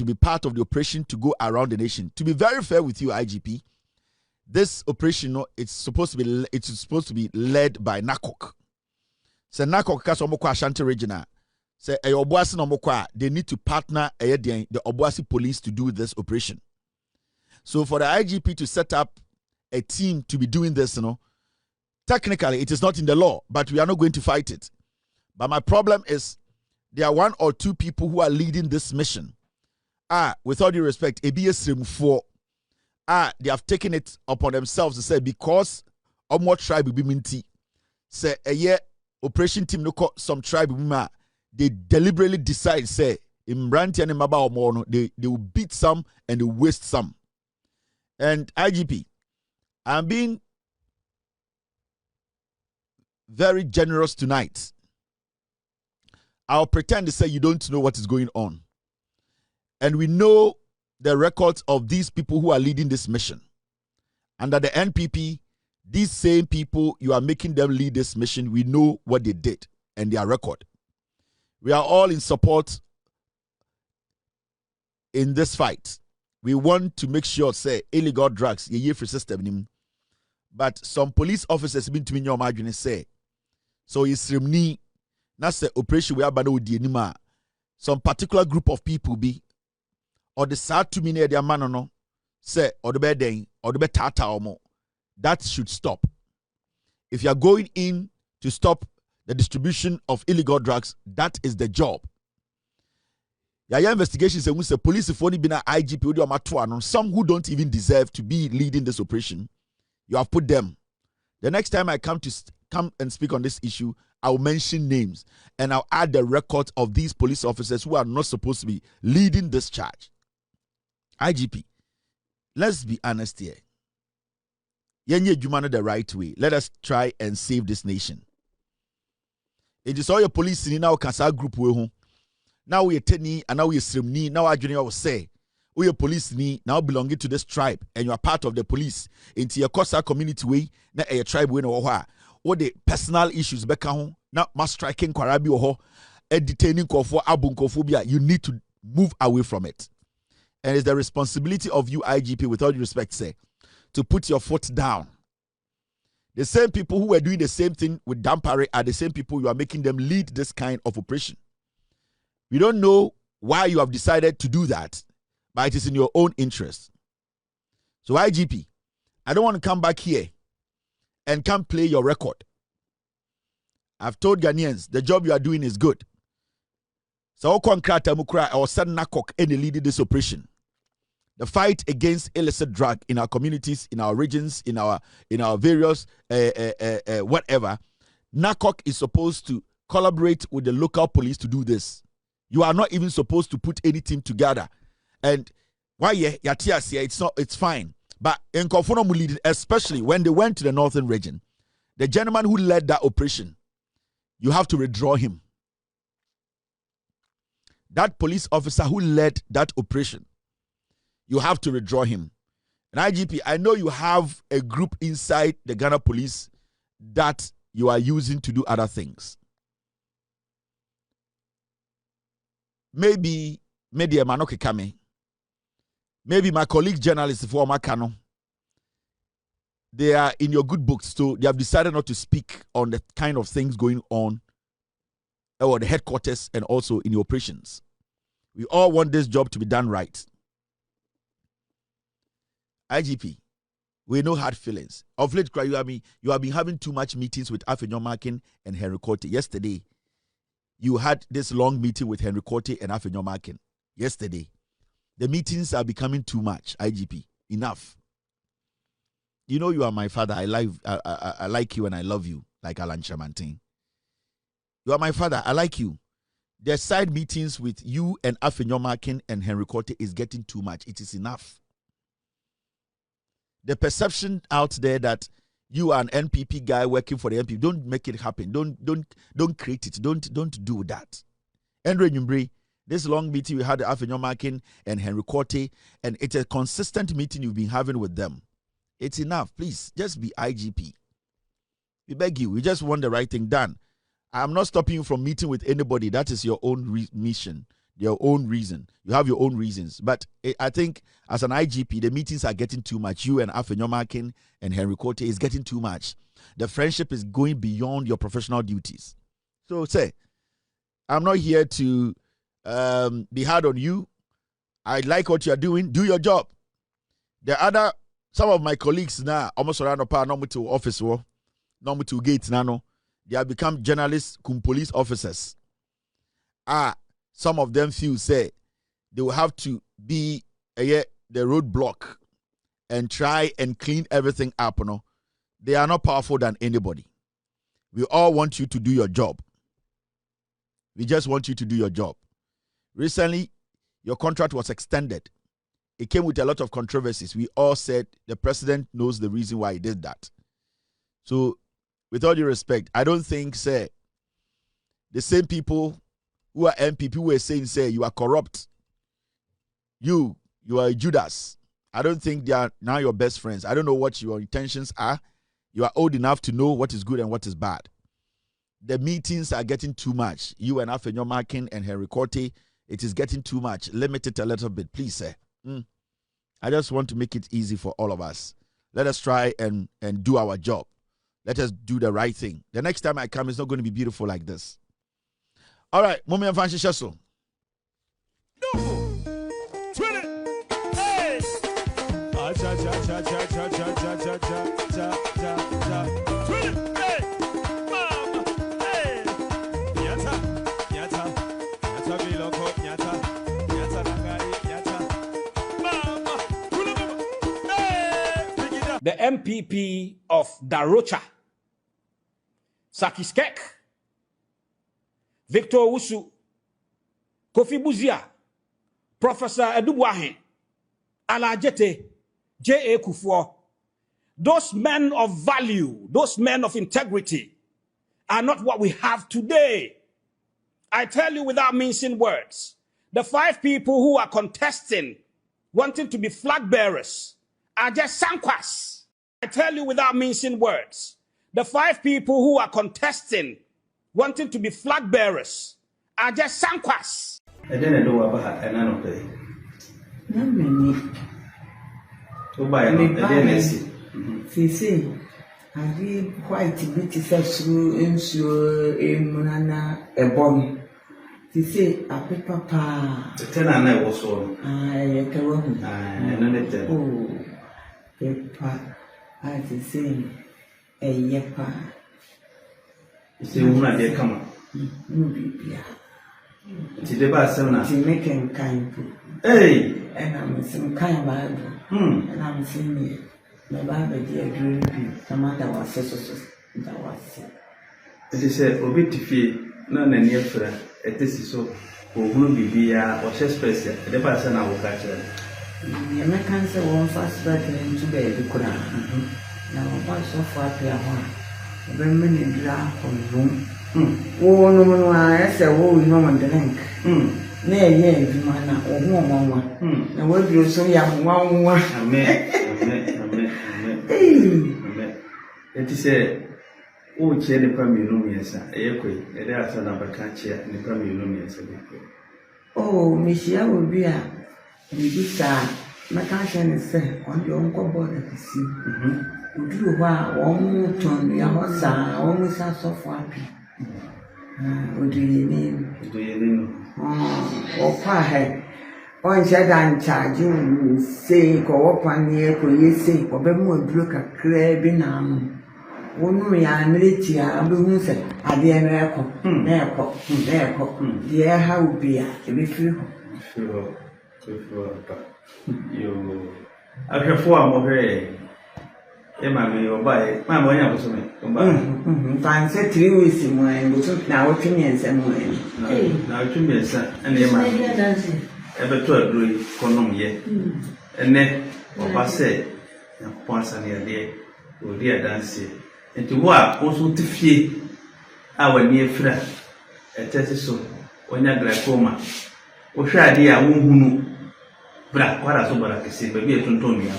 be part of the operation to go around the nation. To be very fair with you, IGP, this operation it's supposed to be led by NACOC. So NACOC kaso moko Ashanti regional. Say Obuasi no moko, they need to partner the Obuasi police to do this operation. So for the IGP to set up a team to be doing this, technically it is not in the law, but we are not going to fight it. But my problem is there are one or two people who are leading this mission. With all due respect, ABS for they have taken it upon themselves to say because what tribe will be minty. Say a year operation team look some tribe they deliberately decide say in Branty and Maba or they will beat some and they waste some. And IGP, I'm being very generous tonight. I'll pretend to say you don't know what is going on. And we know the records of these people who are leading this mission. Under the NPP, These same people, you are making them lead this mission. We know what they did and their record. We are all in support in this fight. We want to make sure, say, illegal drugs, ye free system. But some police officers been to me your margin say, so it's remni, that's the operation we are bano di anima. Some particular group of people be, or the sad to me near their man no, say, or the bed day, or the bed tata or more. That should stop. If you are going in to stop the distribution of illegal drugs, that is the job. Your investigation says the police if only been an IGP, some who don't even deserve to be leading this operation. You have put them. The next time I come and speak on this issue, I will mention names and I'll add the records of these police officers who are not supposed to be leading this charge. IGP, let's be honest here. Yenye Jumano the right way. Let us try and save this nation. It is all your police in now Kasa group we now we teni and now we srimni now our junior will say we police ni now belonging to this tribe and you are part of the police into your Kosa community way na a tribe we no what the personal issues beka ho na mass striking kwarabi ho detaining kofo abunkofobia. You need to move away from it. And it's the responsibility of you IGP, with all due respect, say, to put your foot down. The same people who were doing the same thing with Dampare are the same people you are making them lead this kind of operation. We don't know why you have decided to do that, but it is in your own interest. So IGP, I don't want to come back here and come play your record. I've told Ghanaians the job you are doing is good. So or sudden nakok any leading this operation. The fight against illicit drug in our communities, in our regions, in our various whatever. NACOC is supposed to collaborate with the local police to do this. You are not even supposed to put any team together. And why it's fine. But in Kofono Mulid, especially when they went to the northern region, the gentleman who led that operation, you have to withdraw him. That police officer who led that operation, you have to withdraw him. And IGP, I know you have a group inside the Ghana police that you are using to do other things. Maybe Manoke Kame. Maybe my colleague journalists for Makano. They are in your good books, so they have decided not to speak on the kind of things going on or the headquarters and also in the operations. We all want this job to be done right. IGP, we know hard feelings. Of late, you have been having too much meetings with Afenyo Markin and Henry Korte. Yesterday, you had this long meeting with Henry Korte and Afenyo Markin. Yesterday, the meetings are becoming too much. IGP, enough. You know you are my father. I like you and I love you, like Alan Chamantin. You are my father. I like you. The side meetings with you and Afenyo Markin and Henry Korte is getting too much. It is enough. The perception out there that you are an NPP guy working for the NPP, don't make it happen. Don't create it. Don't do that. Andre Nyumbre, this long meeting we had with Afenyo Markin and Henry Korte, and it's a consistent meeting you've been having with them. It's enough. Please, just be IGP. We beg you. We just want the right thing done. I'm not stopping you from meeting with anybody. That is your own mission, your own reason. You have your own reasons. But I think as an IGP, the meetings are getting too much. You and Afenyo Markin and Henry Korte is getting too much. The friendship is going beyond your professional duties. So say, I'm not here to be hard on you. I like what you're doing. Do your job. Some of my colleagues now, almost around the power, normal to office, normal to gates, nano. They have become journalists, police officers. Some of them feel say they will have to be the roadblock and try and clean everything up. No, they are not powerful than anybody. We all want you to do your job. We just want you to do your job. Recently, your contract was extended. It came with a lot of controversies. We all said the president knows the reason why he did that. So, with all due respect, I don't think, say, the same people who are MPP who were saying, say, you are corrupt. You are a Judas. I don't think they are now your best friends. I don't know what your intentions are. You are old enough to know what is good and what is bad. The meetings are getting too much. You and Afenyo Markin and Henry Corte, it is getting too much. Limit it a little bit, please, sir. I just want to make it easy for all of us. Let us try and do our job. Let us do the right thing. The next time I come, it's not going to be beautiful like this. All right, Mummy and Fancy Shasso. The MPP of Darocha, Sakiskek, Victor Wusu, Kofi Buzia, Professor Edubuahe, Alajete, J.A. Kufuor, those men of value, those men of integrity are not what we have today. I tell you without mincing words, the 5 people who are contesting, wanting to be flag bearers, are just sankwas. I tell you without mincing words, the 5 people who are contesting, wanting to be flag bearers, are just sankwas. I didn't know about an anope. No, many. To buy a Dennis. See, I did quite a bit of through into a monana, a bomb. See, a paper pa. The 10 and I was so. I can. I know that. Oh, paper. I say, a yepa. You see, woman, they come. No, be. It's the best, to make him kind. Hey, and I'm some kind of Bible. And I'm saying, my Bible, dear, dream, some other was so. That was it. It is a bit to feel none and yet for it is so. Who will be or just special, the person I will catch it. The Americans say one fast back into bed. Now, about so far, when many draft from room. Oh, no, I say, oh, no one drink. Nay, yes, man, or one. Now, what you so young, one. It is a oh, chair the Premier Lumias, a equi, a data number catcher, and the Premier Lumias. Oh, Michelle will be a sir. My conscience is on your uncle border to see. You do one ton, your horse, almost as so far. What do you mean? Do you mean? Oh, fire. One said, I'm charging, say, go up on the echo, you say, or be more broke a crab in arm. One way I'm military, I'll be who said, I dare airport, the air how be a few. You after 4 more. Emma, you buy my money. I was I said 3 weeks in mine, but now opinions and mine. Now, 2 minutes, and Emma ever to agree, Conom yet. And then, what I said, once a day, oh dear Dancy, and to work also to fear our near friend. A test so when you're glaucoma. O shall dear womb. Black, what I saw, but I can see, baby, a Tontonia.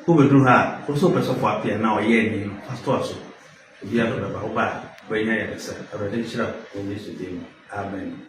Who will do her also press of up here now a year, first also. We are about when I already shut up when this is Amen.